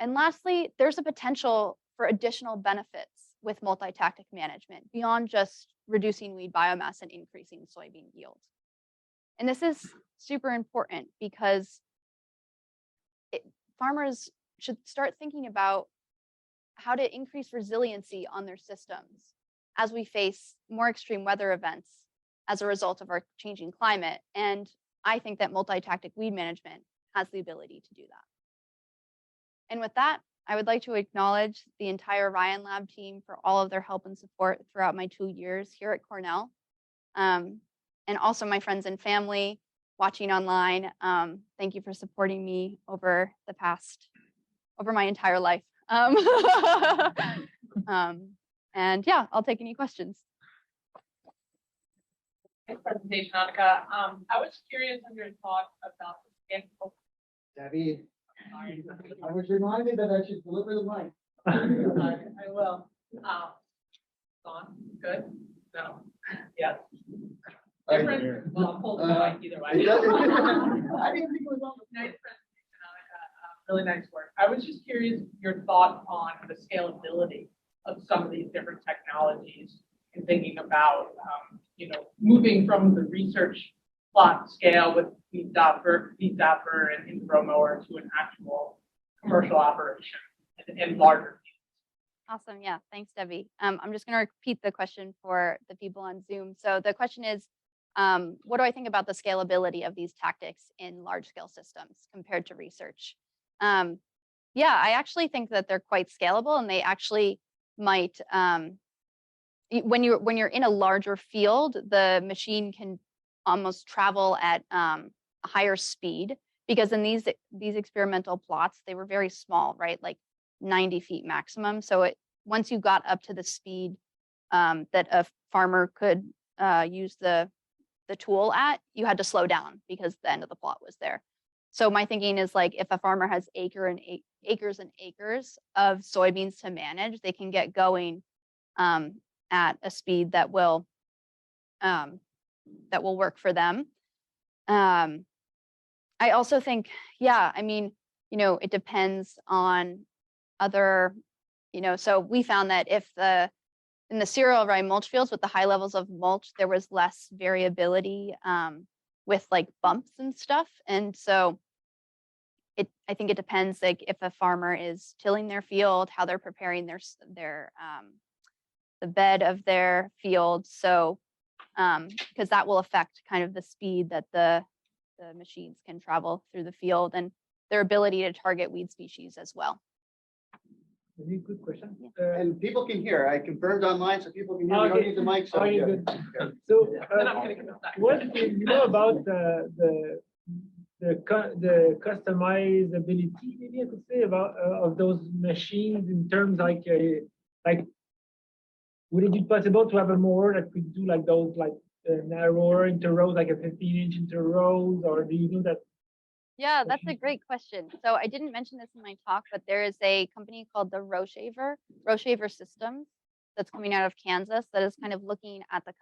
Speaker 7: And lastly, there's a potential for additional benefits with multi-tactic management beyond just reducing weed biomass and increasing soybean yield. And this is super important because farmers should start thinking about how to increase resiliency on their systems as we face more extreme weather events as a result of our changing climate. And I think that multi-tactic weed management has the ability to do that. And with that, I would like to acknowledge the entire Ryan Lab team for all of their help and support throughout my 2 years here at Cornell. And also my friends and family watching online. Thank you for supporting me over my entire life. And yeah, I'll take any questions.
Speaker 8: Nice presentation, Annika. I was curious on your thought about the scale.
Speaker 6: Debbie, I was reminded that I should deliver the mic.
Speaker 8: I will. On, good? No, yes. Different, well, I'm holding the mic either way.
Speaker 6: I didn't think it was on.
Speaker 8: Nice presentation, Annika. Really nice work. I was just curious your thought on the scalability of some of these different technologies and thinking about, moving from the research plot scale with feed dapper and in-row mower to an actual commercial operation and larger.
Speaker 7: Awesome. Yeah. Thanks, Debbie. I'm just going to repeat the question for the people on Zoom. So the question is, what do I think about the scalability of these tactics in large scale systems compared to research? Yeah, I actually think that they're quite scalable, and they actually might, when you're in a larger field, the machine can almost travel at a higher speed, because in these experimental plots, they were very small, right? Like 90 feet maximum. So once you got up to the speed that a farmer could use the tool at, you had to slow down because the end of the plot was there. So my thinking is, like, if a farmer has acres and acres of soybeans to manage, they can get going at a speed that will work for them. I also think, yeah, I mean, it depends on other, so we found that in the cereal rye mulch fields with the high levels of mulch, there was less variability with like bumps and stuff. And so I think it depends, like, if a farmer is tilling their field, how they're preparing the bed of their field. So because that will affect kind of the speed that the machines can travel through the field and their ability to target weed species as well.
Speaker 4: Very good question.
Speaker 6: And people can hear. I confirmed online, so people can hear. We don't
Speaker 4: Okay.
Speaker 6: need the mic. So,
Speaker 4: Okay,
Speaker 6: yeah.
Speaker 4: good. So,
Speaker 8: Then I'm gonna give it back.
Speaker 4: what do you know about the customizability, maybe I could say, about of those machines in terms like would it be possible to have a mower that could do like those narrower interrows, like a 15-inch interrows, or do you know that?
Speaker 7: Yeah, that's a great question. So I didn't mention this in my talk, but there is a company called the Rowshaver Systems that's coming out of Kansas that is kind of looking at the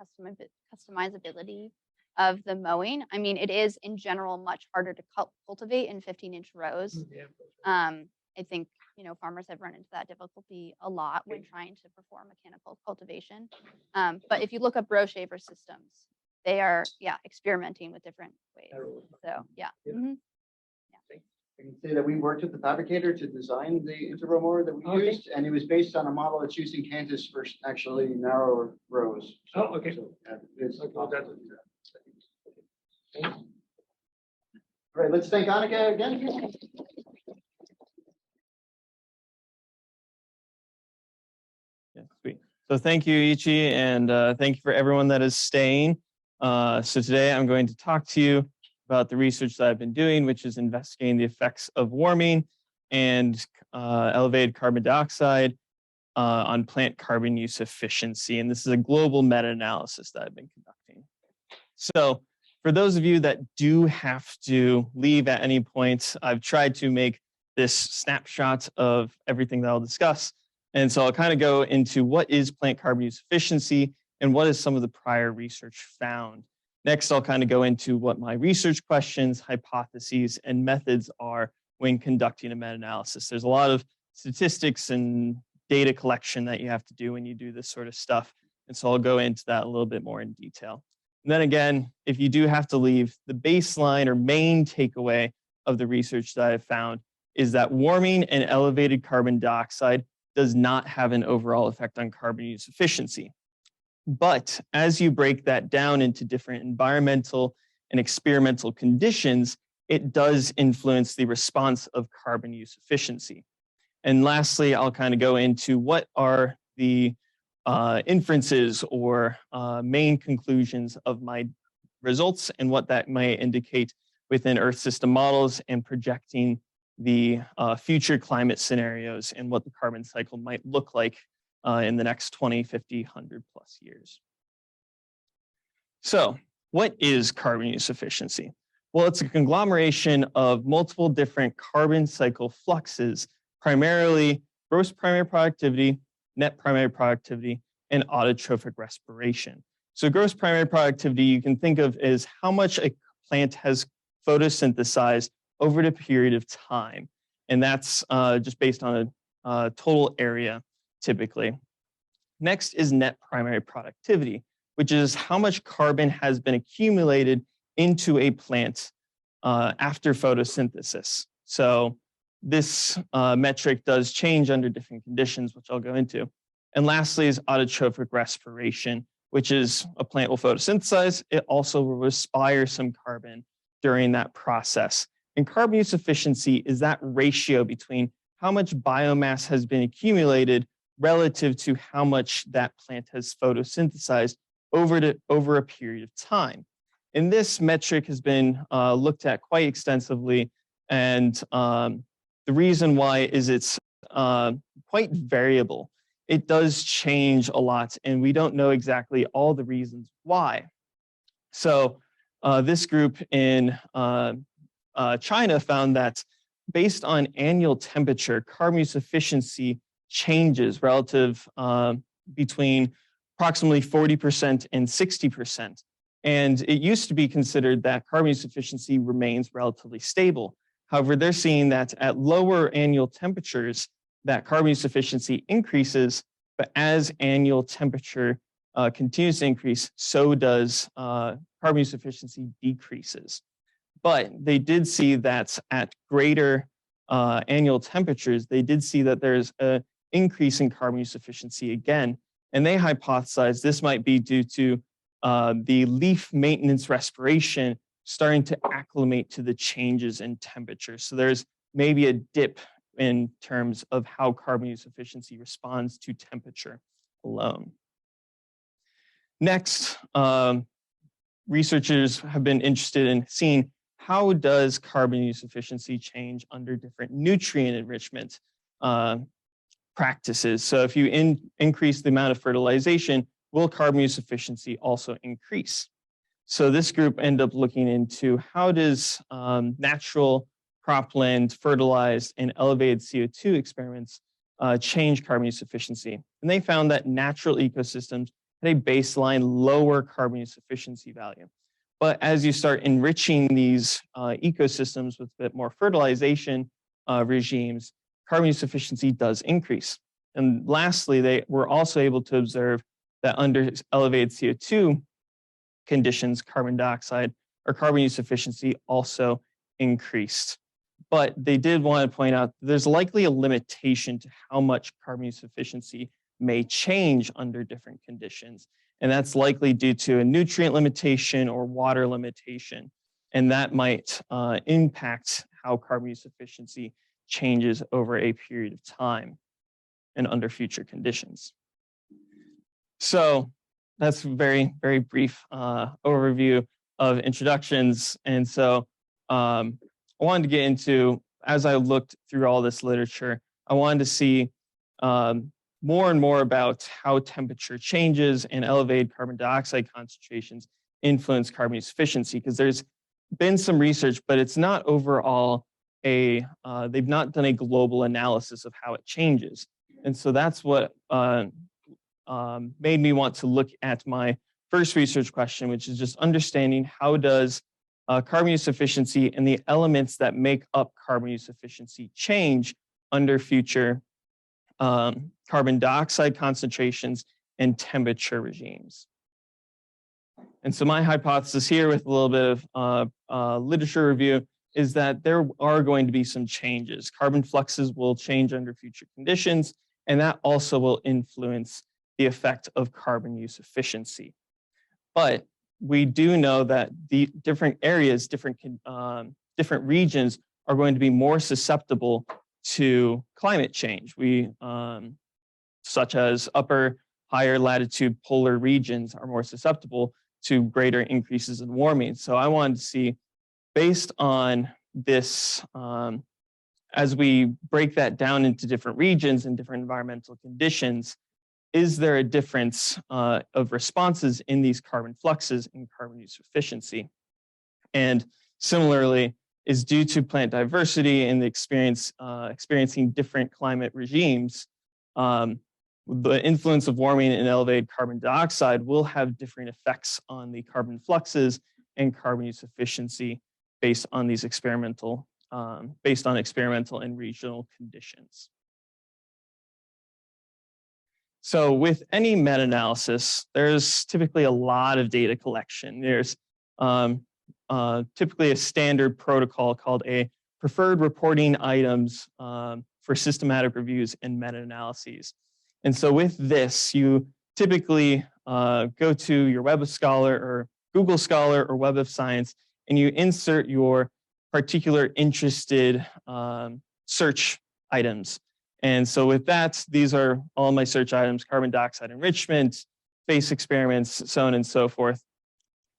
Speaker 7: customizability of the mowing. I mean, it is in general much harder to cultivate in 15-inch rows.
Speaker 4: Yeah.
Speaker 7: I think, farmers have run into that difficulty a lot when trying to perform mechanical cultivation. But if you look up Rowshaver Systems, they are, experimenting with different ways. So, yeah.
Speaker 4: Yeah.
Speaker 7: Mhm.
Speaker 6: I can say that we worked with the fabricator to design the interrow mower that we
Speaker 4: Okay.
Speaker 6: used, and it was based on a model that's used in Kansas for actually narrower rows.
Speaker 4: Oh, okay.
Speaker 6: So, it's
Speaker 4: Okay,
Speaker 6: possible
Speaker 4: that's-
Speaker 6: to do that. All right, let's thank Annika again.
Speaker 9: Yeah, sweet. So thank you, Ichi, and thank you for everyone that is staying. So today I'm going to talk to you about the research that I've been doing, which is investigating the effects of warming and elevated carbon dioxide on plant carbon use efficiency. And this is a global meta-analysis that I've been conducting. So for those of you that do have to leave at any point, I've tried to make this snapshot of everything that I'll discuss. And so I'll kind of go into what is plant carbon use efficiency and what is some of the prior research found. Next, I'll kind of go into what my research questions, hypotheses, and methods are when conducting a meta-analysis. There's a lot of statistics and data collection that you have to do when you do this sort of stuff. And so I'll go into that a little bit more in detail. And then again, if you do have to leave, the baseline or main takeaway of the research that I've found is that warming and elevated carbon dioxide does not have an overall effect on carbon use efficiency. But as you break that down into different environmental and experimental conditions, it does influence the response of carbon use efficiency. And lastly, I'll kind of go into what are the inferences or main conclusions of my results and what that may indicate within Earth system models and projecting the future climate scenarios and what the carbon cycle might look like in the next 20, 50, 100 plus years. So what is carbon use efficiency? Well, it's a conglomeration of multiple different carbon cycle fluxes, primarily gross primary productivity, net primary productivity, and autotrophic respiration. So gross primary productivity you can think of as how much a plant has photosynthesized over the period of time. And that's just based on a total area, typically. Next is net primary productivity, which is how much carbon has been accumulated into a plant after photosynthesis. So this metric does change under different conditions, which I'll go into. And lastly is autotrophic respiration, which is a plant will photosynthesize. It also will respire some carbon during that process. And carbon use efficiency is that ratio between how much biomass has been accumulated relative to how much that plant has photosynthesized over a period of time. And this metric has been looked at quite extensively. And the reason why is it's quite variable. It does change a lot, and we don't know exactly all the reasons why. So this group in China found that based on annual temperature, carbon use efficiency changes relative between approximately 40% and 60%. And it used to be considered that carbon use efficiency remains relatively stable. However, they're seeing that at lower annual temperatures, that carbon use efficiency increases, but as annual temperature continues to increase, so does carbon use efficiency decreases. But they did see that at greater annual temperatures, they did see that there's an increase in carbon use efficiency again. And they hypothesized this might be due to the leaf maintenance respiration starting to acclimate to the changes in temperature. So there's maybe a dip in terms of how carbon use efficiency responds to temperature alone. Next, researchers have been interested in seeing how does carbon use efficiency change under different nutrient enrichment practices. So if you increase the amount of fertilization, will carbon use efficiency also increase? So this group ended up looking into how does natural cropland, fertilized, and elevated CO2 experiments change carbon use efficiency. And they found that natural ecosystems had a baseline lower carbon use efficiency value. But as you start enriching these ecosystems with a bit more fertilization regimes, carbon use efficiency does increase. And lastly, they were also able to observe that under elevated CO2 conditions, carbon dioxide or carbon use efficiency also increased. But they did want to point out there's likely a limitation to how much carbon use efficiency may change under different conditions. And that's likely due to a nutrient limitation or water limitation. And that might impact how carbon use efficiency changes over a period of time and under future conditions. So that's a very, very brief overview of introductions. And so I wanted to get into, as I looked through all this literature, I wanted to see more and more about how temperature changes and elevated carbon dioxide concentrations influence carbon use efficiency, because there's been some research, but it's not overall they've not done a global analysis of how it changes. And so that's what made me want to look at my first research question, which is just understanding how does carbon use efficiency and the elements that make up carbon use efficiency change under future carbon dioxide concentrations and temperature regimes. And so my hypothesis here with a little bit of literature review is that there are going to be some changes. Carbon fluxes will change under future conditions, and that also will influence the effect of carbon use efficiency. But we do know that the different areas, different regions are going to be more susceptible to climate change. Such as higher latitude polar regions are more susceptible to greater increases in warming. So I wanted to see, based on this, as we break that down into different regions and different environmental conditions, is there a difference of responses in these carbon fluxes in carbon use efficiency? And similarly, is due to plant diversity and the experiencing different climate regimes, the influence of warming and elevated carbon dioxide will have different effects on the carbon fluxes and carbon use efficiency based on these experimental and regional conditions. So with any meta-analysis, there's typically a lot of data collection. There's typically a standard protocol called a preferred reporting items for systematic reviews and meta-analyses. And so with this, you typically go to your Web of Scholar or Google Scholar or Web of Science, and you insert your particular interested search items. And so with that, these are all my search items: carbon dioxide enrichment, face experiments, so on and so forth,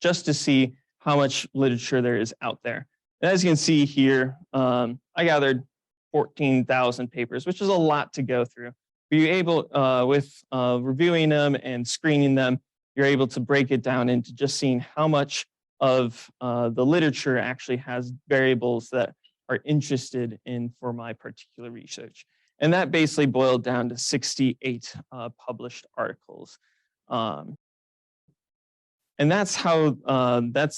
Speaker 9: just to see how much literature there is out there. And as you can see here, I gathered 14,000 papers, which is a lot to go through. But you're able, with reviewing them and screening them, you're able to break it down into just seeing how much of the literature actually has variables that are interested in for my particular research. And that basically boiled down to 68 published articles. And that's how,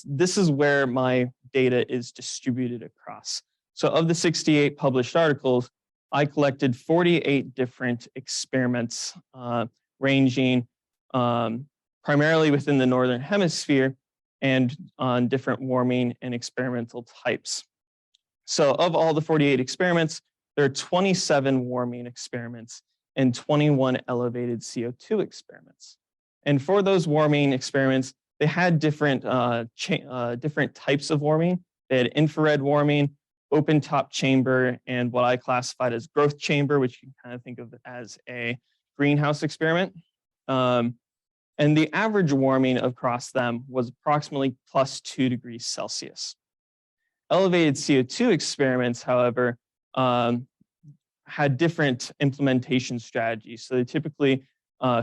Speaker 9: this is where my data is distributed across. So of the 68 published articles, I collected 48 different experiments ranging primarily within the Northern Hemisphere and on different warming and experimental types. So of all the 48 experiments, there are 27 warming experiments and 21 elevated CO2 experiments. And for those warming experiments, they had different types of warming. They had infrared warming, open top chamber, and what I classified as growth chamber, which you can kind of think of as a greenhouse experiment. And the average warming across them was approximately +2 degrees Celsius. Elevated CO2 experiments, however, had different implementation strategies. So they typically,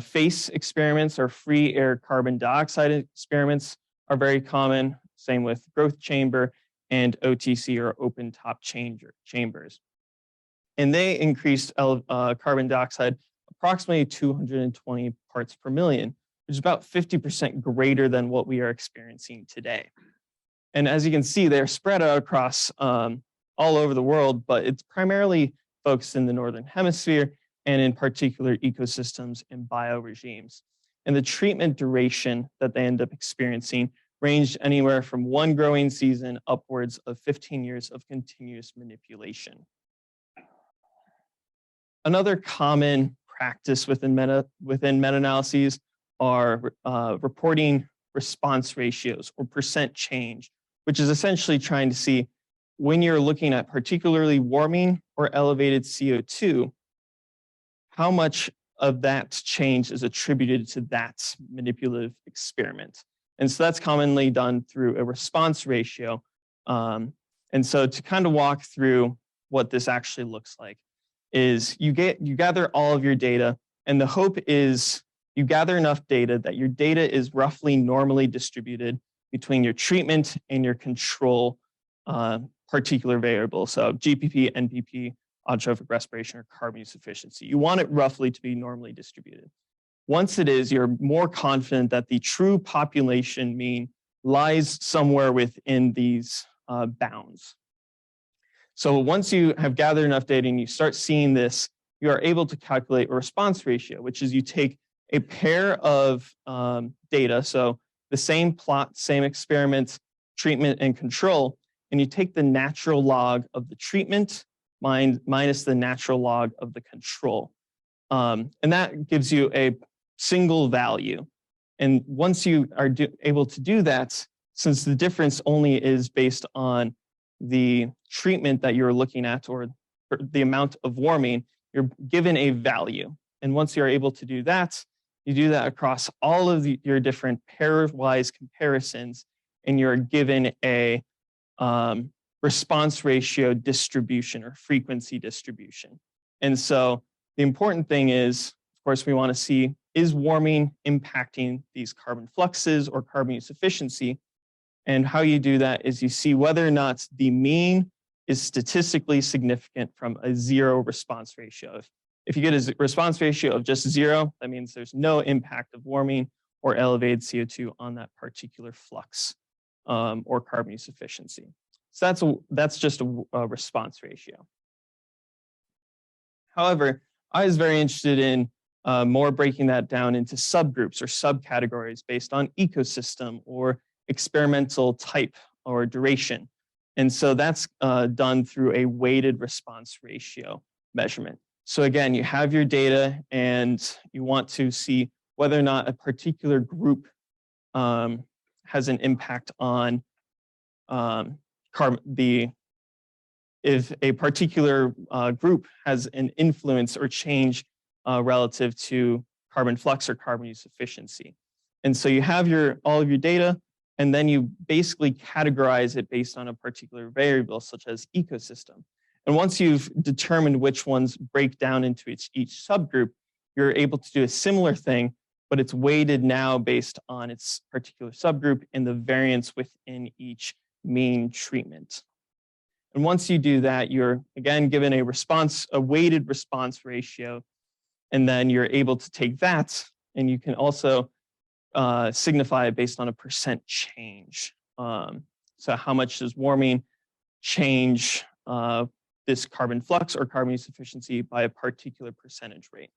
Speaker 9: face experiments or free air carbon dioxide experiments are very common. Same with growth chamber and OTC or open top chambers. And they increased carbon dioxide approximately 220 parts per million, which is about 50% greater than what we are experiencing today. And as you can see, they're spread out across all over the world, but it's primarily focused in the Northern Hemisphere and in particular ecosystems and bioregimes. And the treatment duration that they end up experiencing ranged anywhere from 1 growing season upwards of 15 years of continuous manipulation. Another common practice within meta-analyses are reporting response ratios or percent change, which is essentially trying to see when you're looking at particularly warming or elevated CO2, how much of that change is attributed to that manipulative experiment. And so that's commonly done through a response ratio. And so to kind of walk through what this actually looks like is you gather all of your data, and the hope is you gather enough data that your data is roughly normally distributed between your treatment and your control particular variable. So GPP, NPP, autotrophic respiration, or carbon use efficiency. You want it roughly to be normally distributed. Once it is, you're more confident that the true population mean lies somewhere within these bounds. So once you have gathered enough data and you start seeing this, you are able to calculate a response ratio, which is you take a pair of data, so the same plot, same experiment, treatment and control, and you take the natural log of the treatment minus the natural log of the control. And that gives you a single value. And once you are able to do that, since the difference only is based on the treatment that you're looking at or the amount of warming, you're given a value. And once you're able to do that, you do that across all of your different pairwise comparisons, and you're given a response ratio distribution or frequency distribution. And so the important thing is, of course, we want to see, is warming impacting these carbon fluxes or carbon use efficiency? And how you do that is you see whether or not the mean is statistically significant from a 0 response ratio. If you get a response ratio of just 0, that means there's no impact of warming or elevated CO2 on that particular flux or carbon use efficiency. So that's just a response ratio. However, I was very interested in more breaking that down into subgroups or subcategories based on ecosystem or experimental type or duration. And so that's done through a weighted response ratio measurement. So again, you have your data and you want to see whether or not a particular group has an impact on if a particular group has an influence or change relative to carbon flux or carbon use efficiency. And so you have all of your data, and then you basically categorize it based on a particular variable, such as ecosystem. And once you've determined which ones break down into each subgroup, you're able to do a similar thing, but it's weighted now based on its particular subgroup and the variance within each mean treatment. And once you do that, you're again given a weighted response ratio, and then you're able to take that, and you can also signify it based on a percent change. So how much does warming change this carbon flux or carbon use efficiency by a particular percentage rate?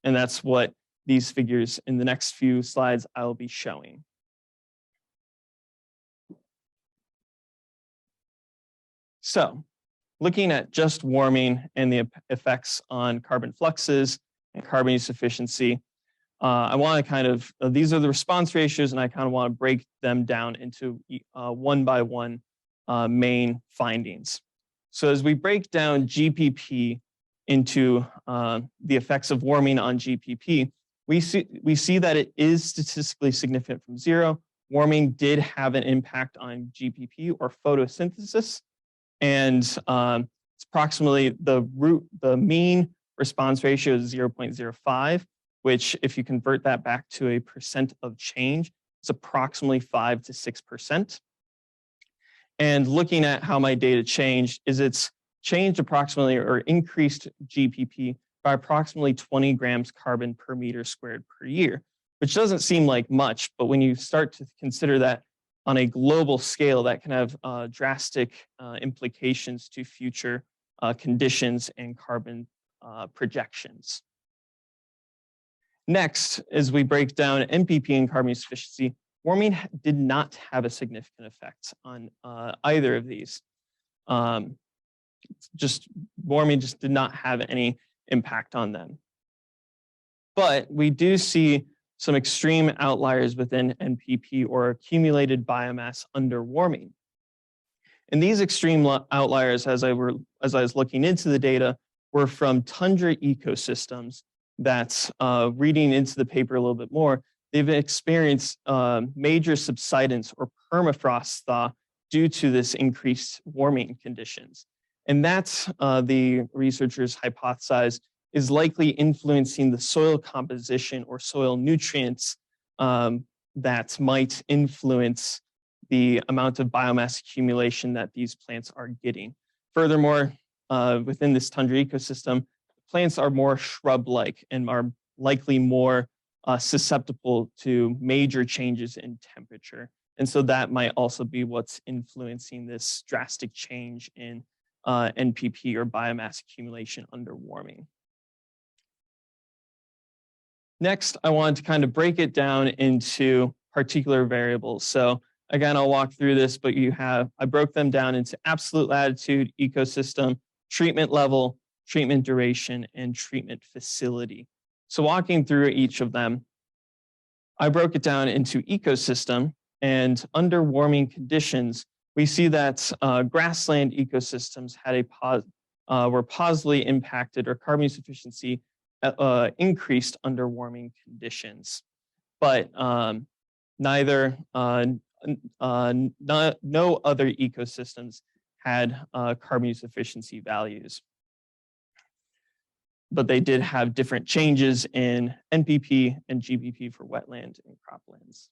Speaker 9: And that's what these figures in the next few slides I'll be showing. So looking at just warming and the effects on carbon fluxes and carbon use efficiency, I want to these are the response ratios, and I kind of want to break them down into one by one main findings. So as we break down GPP into the effects of warming on GPP, we see that it is statistically significant from 0. Warming did have an impact on GPP or photosynthesis, and it's approximately the mean response ratio is 0.05, which if you convert that back to a percent of change, it's approximately 5 to 6%. And looking at how my data changed, it's changed approximately or increased GPP by approximately 20 grams carbon per meter squared per year, which doesn't seem like much, but when you start to consider that on a global scale, that can have drastic implications to future conditions and carbon projections. Next, as we break down NPP and carbon use efficiency, warming did not have a significant effect on either of these. Warming just did not have any impact on them. But we do see some extreme outliers within NPP or accumulated biomass under warming. And these extreme outliers, as I was looking into the data, were from tundra ecosystems that's reading into the paper a little bit more. They've experienced major subsidence or permafrost thaw due to this increased warming conditions. And that's the researchers hypothesize is likely influencing the soil composition or soil nutrients that might influence the amount of biomass accumulation that these plants are getting. Furthermore, within this tundra ecosystem, plants are more shrub-like and are likely more susceptible to major changes in temperature. And so that might also be what's influencing this drastic change in NPP or biomass accumulation under warming. Next, I want to kind of break it down into particular variables. So again, I'll walk through this, but I broke them down into absolute latitude, ecosystem, treatment level, treatment duration, and treatment facility. So walking through each of them, I broke it down into ecosystem, and under warming conditions, we see that grassland ecosystems had were positively impacted, or carbon use efficiency increased under warming conditions. But no other ecosystems had carbon use efficiency values. But they did have different changes in NPP and GPP for wetland and croplands.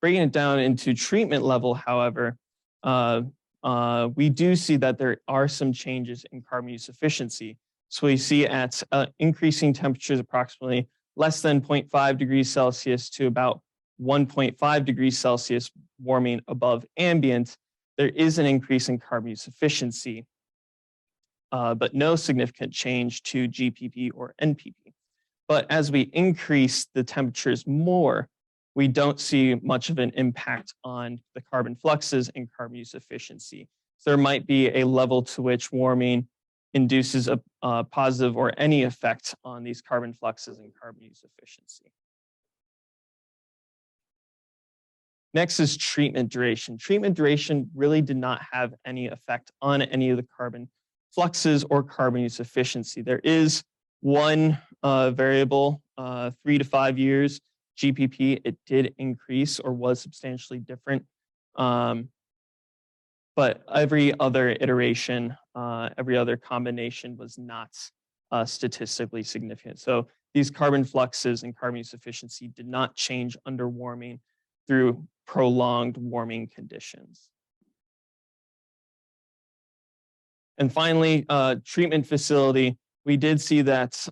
Speaker 9: Breaking it down into treatment level, however, we do see that there are some changes in carbon use efficiency. So we see at increasing temperatures approximately less than 0.5 degrees Celsius to about 1.5 degrees Celsius warming above ambient, there is an increase in carbon use efficiency, but no significant change to GPP or NPP. But as we increase the temperatures more, we don't see much of an impact on the carbon fluxes and carbon use efficiency. So there might be a level to which warming induces a positive or any effect on these carbon fluxes and carbon use efficiency. Next is treatment duration. Treatment duration really did not have any effect on any of the carbon fluxes or carbon use efficiency. There is one variable, 3 to 5 years, GPP, it did increase or was substantially different. But every other iteration, every other combination was not statistically significant. So these carbon fluxes and carbon use efficiency did not change under warming through prolonged warming conditions. And finally, treatment facility, we did see that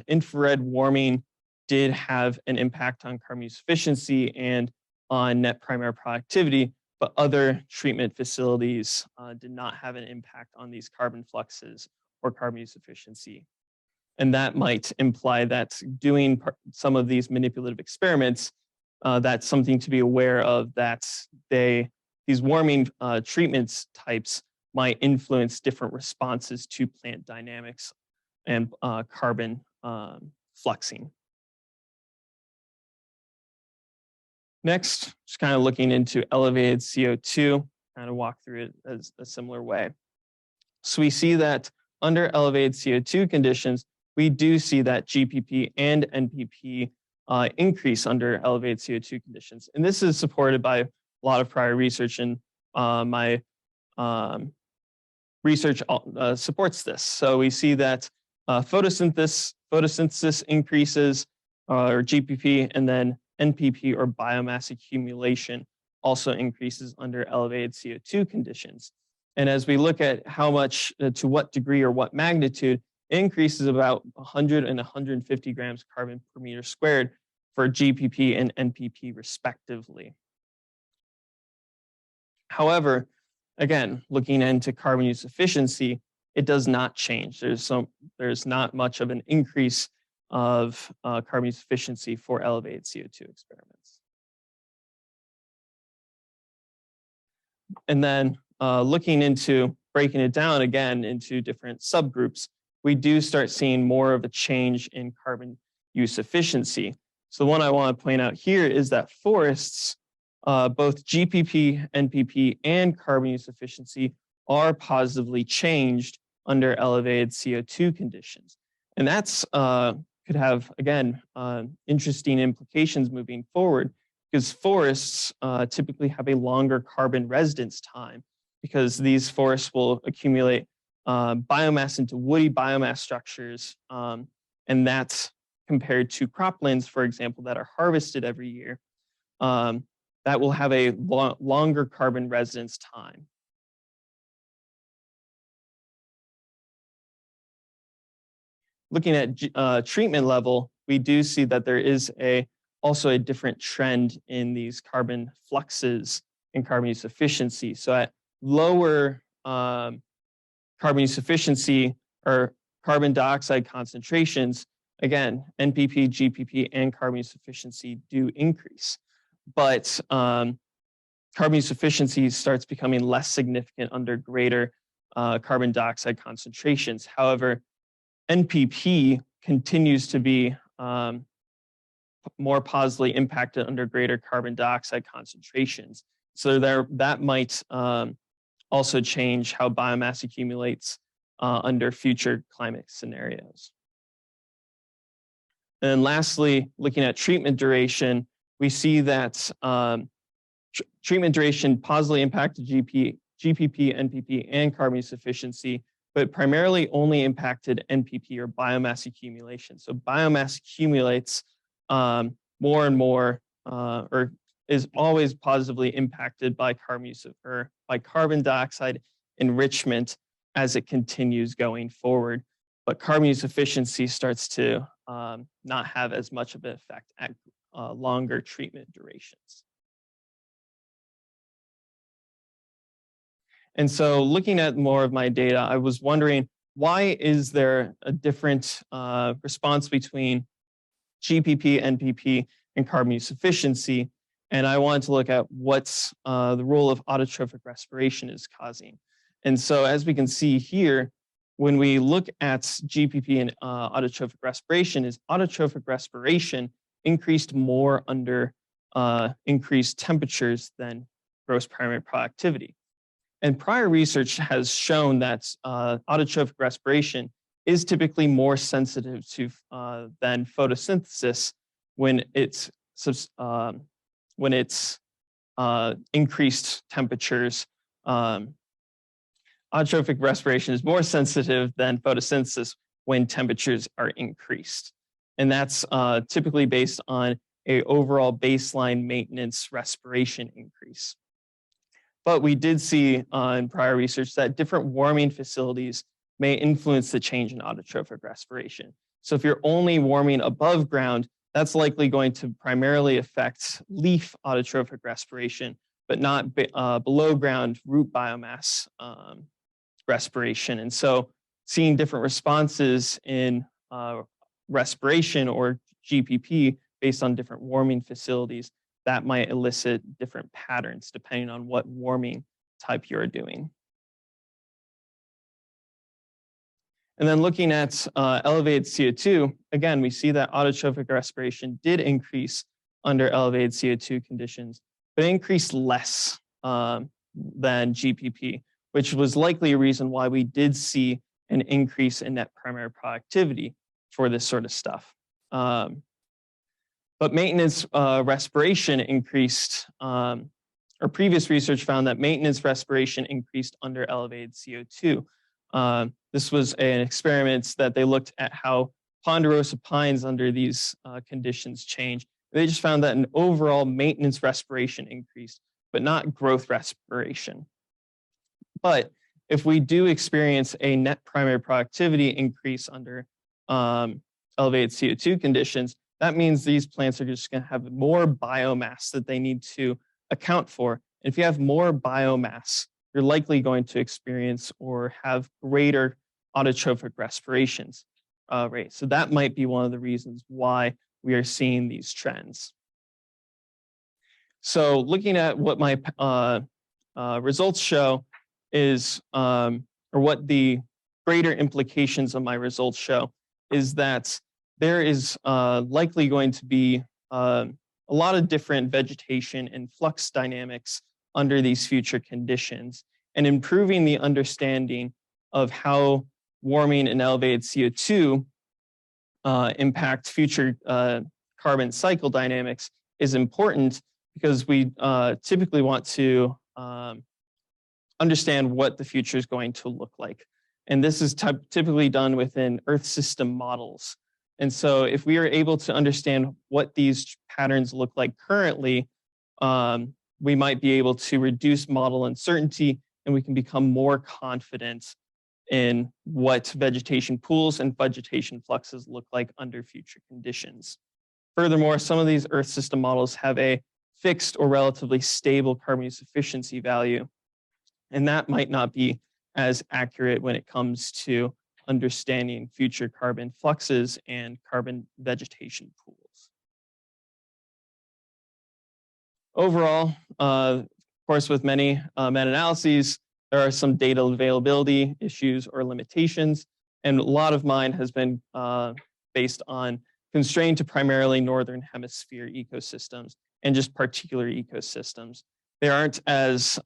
Speaker 9: infrared warming did have an impact on carbon use efficiency and on net primary productivity, but other treatment facilities did not have an impact on these carbon fluxes or carbon use efficiency. And that might imply that doing some of these manipulative experiments, that's something to be aware of, that these warming treatments types might influence different responses to plant dynamics and carbon fluxing. Next, just kind of looking into elevated CO2, kind of walk through it as a similar way. So we see that under elevated CO2 conditions, we do see that GPP and NPP increase under elevated CO2 conditions. And this is supported by a lot of prior research, and my research supports this. So we see that photosynthesis increases, or GPP, and then NPP, or biomass accumulation, also increases under elevated CO2 conditions. And as we look at how much, to what degree or what magnitude, it increases about 100 and 150 grams carbon per meter squared for GPP and NPP respectively. However, again, looking into carbon use efficiency, it does not change. There's not much of an increase of carbon use efficiency for elevated CO2 experiments. And then looking into breaking it down again into different subgroups, we do start seeing more of a change in carbon use efficiency. So the one I want to point out here is that forests, both GPP, NPP, and carbon use efficiency are positively changed under elevated CO2 conditions. And that's could have, again, interesting implications moving forward, because forests typically have a longer carbon residence time, because these forests will accumulate biomass into woody biomass structures, and that's compared to croplands, for example, that are harvested every year, that will have a longer carbon residence time. Looking at treatment level, we do see that there is also a different trend in these carbon fluxes and carbon use efficiency. So at lower carbon use efficiency or carbon dioxide concentrations, again, NPP, GPP, and carbon use efficiency do increase. But carbon use efficiency starts becoming less significant under greater carbon dioxide concentrations. However, NPP continues to be more positively impacted under greater carbon dioxide concentrations. So that might also change how biomass accumulates under future climate scenarios. And lastly, looking at treatment duration, we see that treatment duration positively impacted GPP, NPP, and carbon use efficiency, but primarily only impacted NPP or biomass accumulation. So biomass accumulates more and more, or is always positively impacted by carbon use or by carbon dioxide enrichment as it continues going forward. But carbon use efficiency starts to not have as much of an effect at longer treatment durations. And so looking at more of my data, I was wondering, why is there a different response between GPP, NPP, and carbon use efficiency? And I wanted to look at what's the role of autotrophic respiration is causing. And so as we can see here, when we look at GPP and autotrophic respiration increased more under increased temperatures than gross primary productivity. And prior research has shown that autotrophic respiration is typically more sensitive to than photosynthesis when it's increased temperatures. Autotrophic respiration is more sensitive than photosynthesis when temperatures are increased. And that's typically based on an overall baseline maintenance respiration increase. But we did see in prior research that different warming facilities may influence the change in autotrophic respiration. So if you're only warming above ground, that's likely going to primarily affect leaf autotrophic respiration, but not below ground root biomass respiration. And so seeing different responses in respiration or GPP based on different warming facilities, that might elicit different patterns depending on what warming type you're doing. And then looking at elevated CO2, again, we see that autotrophic respiration did increase under elevated CO2 conditions, but increased less than GPP, which was likely a reason why we did see an increase in net primary productivity for this sort of stuff. But maintenance respiration increased, or previous research found that maintenance respiration increased under elevated CO2. This was an experiment that they looked at how ponderosa pines under these conditions change. They just found that an overall maintenance respiration increased, but not growth respiration. But if we do experience a net primary productivity increase under elevated CO2 conditions, that means these plants are just going to have more biomass that they need to account for. And if you have more biomass, you're likely going to experience or have greater autotrophic respirations rate. So that might be one of the reasons why we are seeing these trends. So looking at what my results show is, or what the greater implications of my results show, is that there is likely going to be a lot of different vegetation and flux dynamics under these future conditions, and improving the understanding of how warming and elevated CO2 impact future carbon cycle dynamics is important, because we typically want to understand what the future is going to look like. And this is typically done within Earth system models. And so if we are able to understand what these patterns look like currently, we might be able to reduce model uncertainty, and we can become more confident in what vegetation pools and vegetation fluxes look like under future conditions. Furthermore, some of these Earth system models have a fixed or relatively stable carbon use efficiency value, and that might not be as accurate when it comes to understanding future carbon fluxes and carbon vegetation pools. Overall, of course, with many meta-analyses, there are some data availability issues or limitations, and a lot of mine has been based on constrained to primarily Northern Hemisphere ecosystems and just particular ecosystems. There aren't as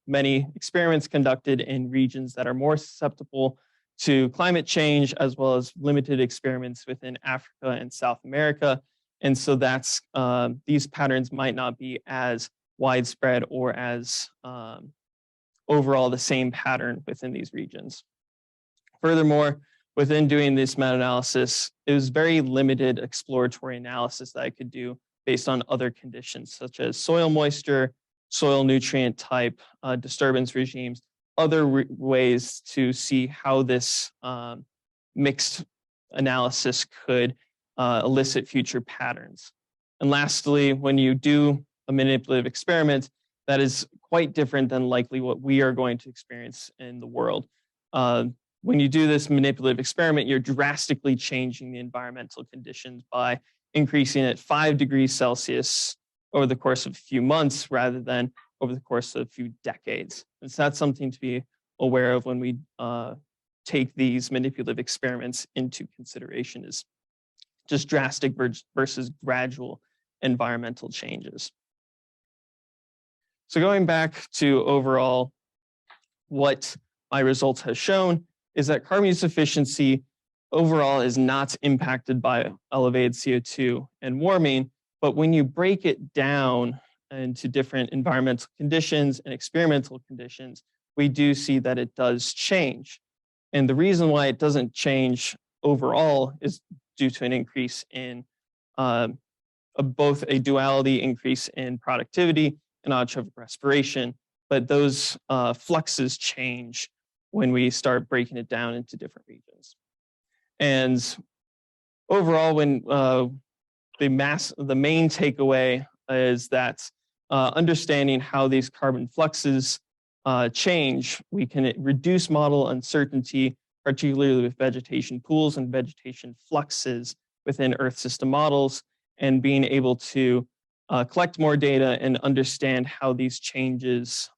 Speaker 9: many experiments conducted in regions that are more susceptible to climate change, as well as limited experiments within Africa and South America. And so that's these patterns might not be as widespread or as overall the same pattern within these regions. Furthermore, within doing this meta-analysis, it was very limited exploratory analysis that I could do based on other conditions such as soil moisture, soil nutrient type, disturbance regimes, other ways to see how this mixed analysis could elicit future patterns. And lastly, when you do a manipulative experiment, that is quite different than likely what we are going to experience in the world. When you do this manipulative experiment, you're drastically changing the environmental conditions by increasing it 5 degrees Celsius over the course of a few months rather than over the course of a few decades. And so that's something to be aware of when we take these manipulative experiments into consideration, is just drastic versus gradual environmental changes. So going back to overall, what my results have shown is that carbon use efficiency overall is not impacted by elevated CO2 and warming, but when you break it down into different environmental conditions and experimental conditions, we do see that it does change. And the reason why it doesn't change overall is due to an increase in both a duality increase in productivity and anaerobic respiration, but those fluxes change when we start breaking it down into different regions. And overall, when the main takeaway is that understanding how these carbon fluxes change, we can reduce model uncertainty, particularly with vegetation pools and vegetation fluxes within Earth system models, and being able to collect more data and understand how these changes,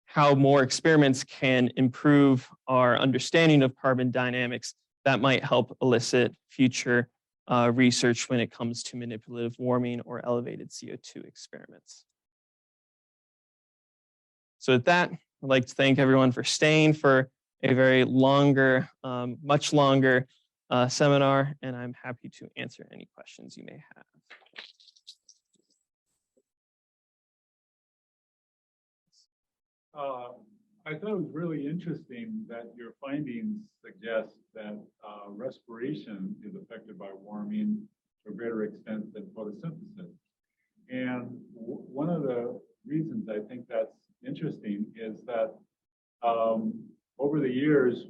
Speaker 9: how more experiments can improve our understanding of carbon dynamics that might help elicit future research when it comes to manipulative warming or elevated CO2 experiments. So with that, I'd like to thank everyone for staying for a very longer, much longer seminar, and I'm happy to answer any questions you may have.
Speaker 5: I thought it was really interesting that your findings suggest that respiration is affected by warming to a greater extent than photosynthesis. And one of the reasons I think that's interesting is that over the years,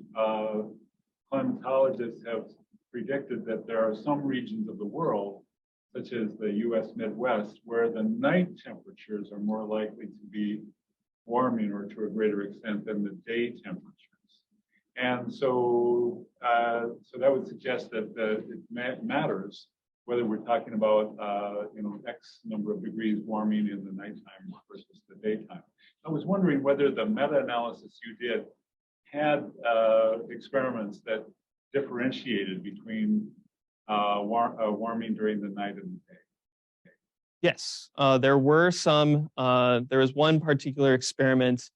Speaker 5: climatologists have predicted that there are some regions of the world, such as the US Midwest, where the night temperatures are more likely to be warming or to a greater extent than the day temperatures. And so, so that would suggest that it matters whether we're talking about X number of degrees warming in the nighttime versus the daytime. I was wondering whether the meta-analysis you did had experiments that differentiated between warming during the night and the day.
Speaker 9: Yes, there were some. There was one particular experiment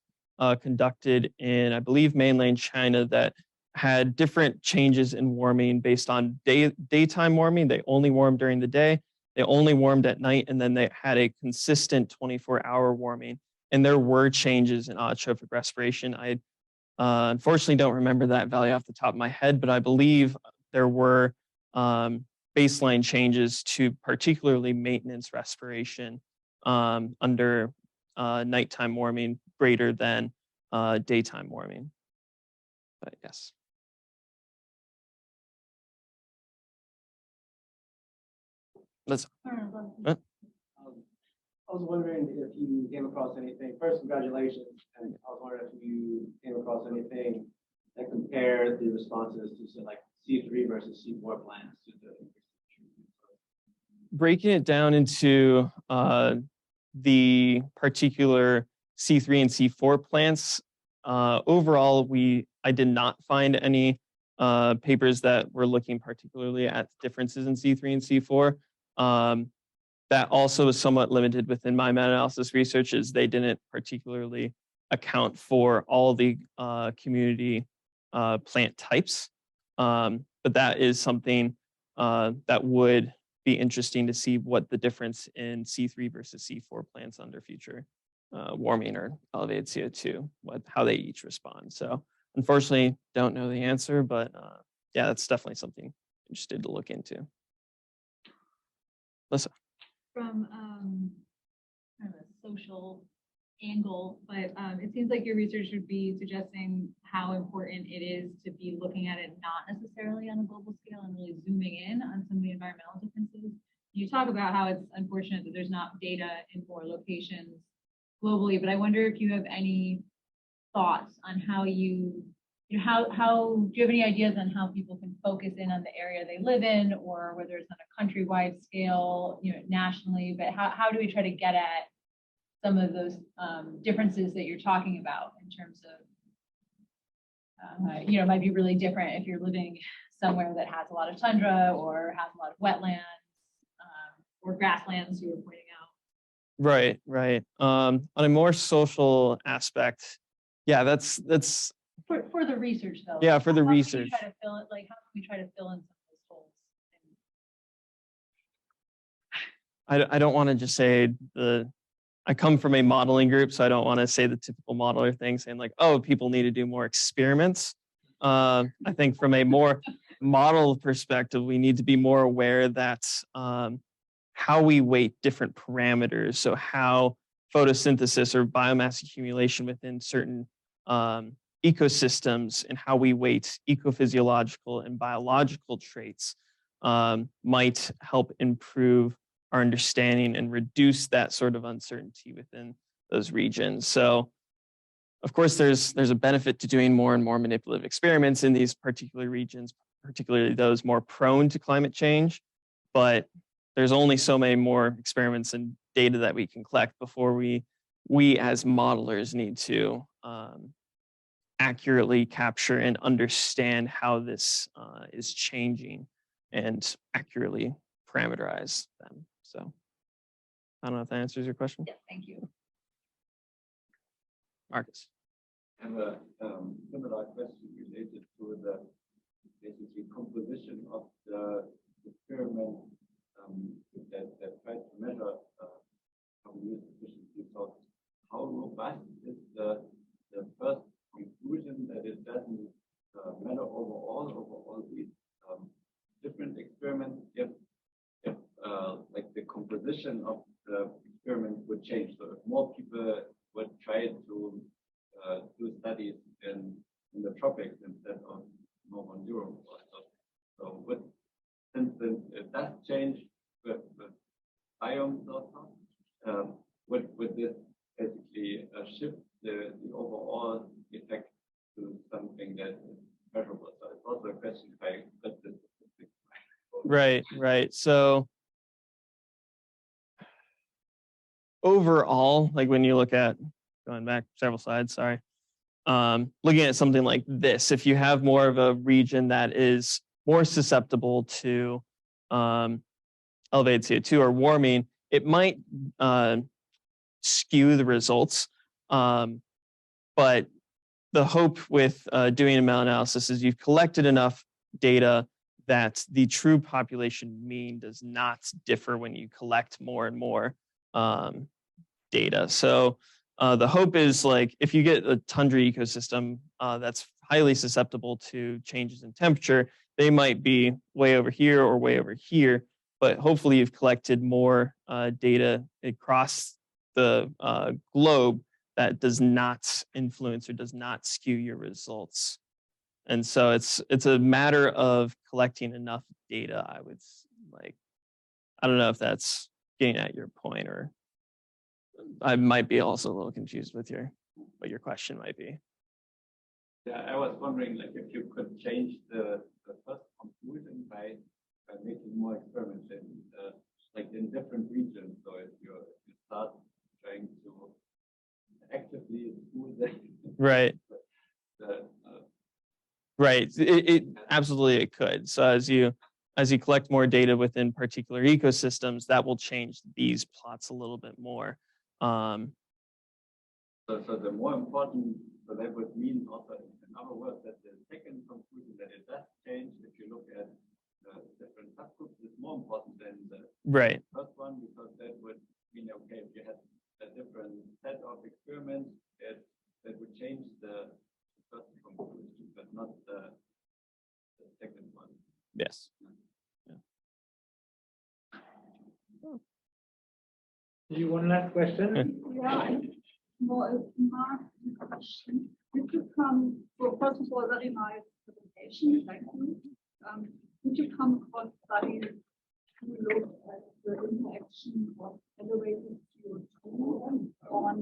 Speaker 9: conducted in, I believe, mainland China that had different changes in warming based on daytime warming. They only warmed during the day, they only warmed at night, and then they had a consistent 24-hour warming. And there were changes in anaerobic respiration. I unfortunately don't remember that value off the top of my head, but I believe there were baseline changes to particularly maintenance respiration under nighttime warming greater than daytime warming. But yes. Let's.
Speaker 10: I was wondering if you came across anything. First, congratulations. And I was wondering if you came across anything that compared the responses to say like C3 versus C4 plants to the
Speaker 9: Breaking it down into the particular C3 and C4 plants, overall, I did not find any papers that were looking particularly at differences in C3 and C4. That also is somewhat limited within my meta-analysis research, is they didn't particularly account for all the community plant types. But that is something that would be interesting to see what the difference in C3 versus C4 plants under future warming or elevated CO2, how they each respond. So unfortunately, don't know the answer, but yeah, that's definitely something interested to look into. Lisa.
Speaker 3: From kind of a social angle, but it seems like your research would be suggesting how important it is to be looking at it not necessarily on a global scale and really zooming in on some of the environmental differences. You talk about how it's unfortunate that there's not data in more locations globally, but I wonder if you have any thoughts on how how do you have any ideas on how people can focus in on the area they live in, or whether it's on a countrywide scale, nationally, but how do we try to get at some of those differences that you're talking about in terms of, it might be really different if you're living somewhere that has a lot of tundra or has a lot of wetlands or grasslands you were pointing out.
Speaker 9: Right, right. On a more social aspect, yeah, that's
Speaker 3: For the research though.
Speaker 9: Yeah, for the
Speaker 3: How can you
Speaker 9: research.
Speaker 3: try to fill it, like how can we try to fill in some of those holes?
Speaker 9: I don't want to just say I come from a modeling group, so I don't want to say the typical modeler thing, saying like, oh, people need to do more experiments. I think from a more model perspective, we need to be more aware that how we weight different parameters. So how photosynthesis or biomass accumulation within certain ecosystems and how we weight ecophysiological and biological traits might help improve our understanding and reduce that sort of uncertainty within those regions. So of course, there's a benefit to doing more and more manipulative experiments in these particular regions, particularly those more prone to climate change. But there's only so many more experiments and data that we can collect before we as modelers need to accurately capture and understand how this is changing and accurately parameterize them. So I don't know if that answers your question.
Speaker 3: Yes, thank you.
Speaker 9: Marcus.
Speaker 11: I have a similar question related to the basically composition of the experiment that tried to measure use efficiency. So how robust is the first conclusion that it doesn't matter over all these different experiments if like the composition of the experiment would change? So if more people would try to do studies in the tropics instead of northern Europe, so since it does change with biomes also, would this basically shift the overall effect to something that is measurable? So it's also a question if I put this.
Speaker 9: Right. So overall, like when you look at, going back several slides, sorry, looking at something like this, if you have more of a region that is more susceptible to elevated CO2 or warming, it might skew the results. But the hope with doing a meta-analysis is you've collected enough data that the true population mean does not differ when you collect more and more data. So the hope is like if you get a tundra ecosystem that's highly susceptible to changes in temperature, they might be way over here or way over here, but hopefully you've collected more data across the globe that does not influence or does not skew your results. And so it's a matter of collecting enough data, I would like I don't know if that's getting at your point, or I might be also a little confused with what your question might be.
Speaker 11: Yeah, I was wondering, like, if you could change the first conclusion by making more experiments in, like, in different regions. So if you start trying to actively smooth
Speaker 9: Right. Right. It absolutely it could. So as you collect more data within particular ecosystems, that will change these plots a little bit more.
Speaker 11: So the more important, so that would mean also, in other words, that the second conclusion that it does change if you look at different subgroups is more important than the
Speaker 9: Right.
Speaker 11: first one, because that would mean, okay, if you had a different set of experiments, that would change the first conclusion, but not the second one.
Speaker 9: Yes.
Speaker 4: Do you one last question?
Speaker 12: Yeah, more a question. Did you come, well, first of all, very nice presentation, thank you. Did you come across studies to look at the interaction of elevated CO2 on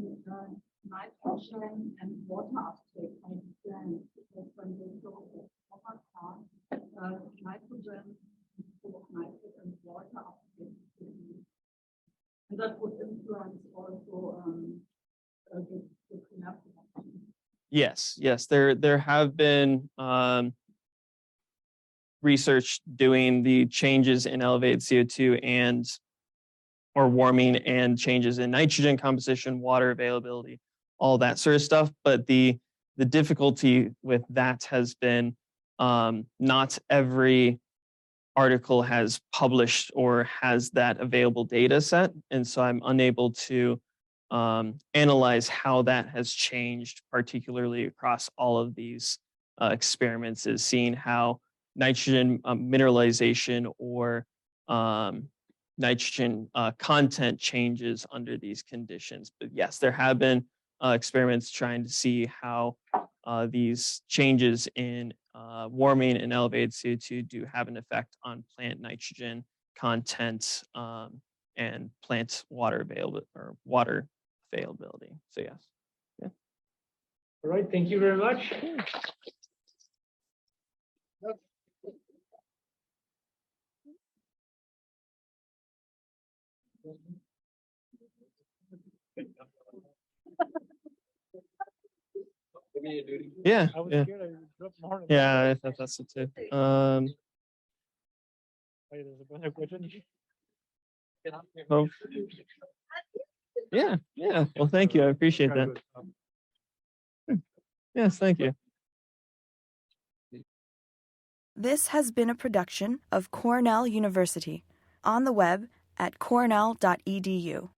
Speaker 12: nitrogen and water uptake on plants? Because when they go to power plant, nitrogen, and water uptake. And that would influence also the cleanup.
Speaker 9: Yes. There have been research doing the changes in elevated CO2 or warming and changes in nitrogen composition, water availability, all that sort of stuff. But the difficulty with that has been not every article has published or has that available data set. And so I'm unable to analyze how that has changed, particularly across all of these experiments, is seeing how nitrogen mineralization or nitrogen content changes under these conditions. But yes, there have been experiments trying to see how these changes in warming and elevated CO2 do have an effect on plant nitrogen content and plant water availability. So yes. Yeah.
Speaker 4: All right, thank you very much.
Speaker 9: Yeah.
Speaker 4: I was
Speaker 9: Yeah.
Speaker 4: scared I would drop more.
Speaker 9: Yeah, I thought that's it too.
Speaker 4: Wait, there's a bunch of questions.
Speaker 9: Oh. Yeah. Well, thank you. I appreciate that. Yes, thank you.
Speaker 1: This has been a production of Cornell University, on the web at cornell.edu.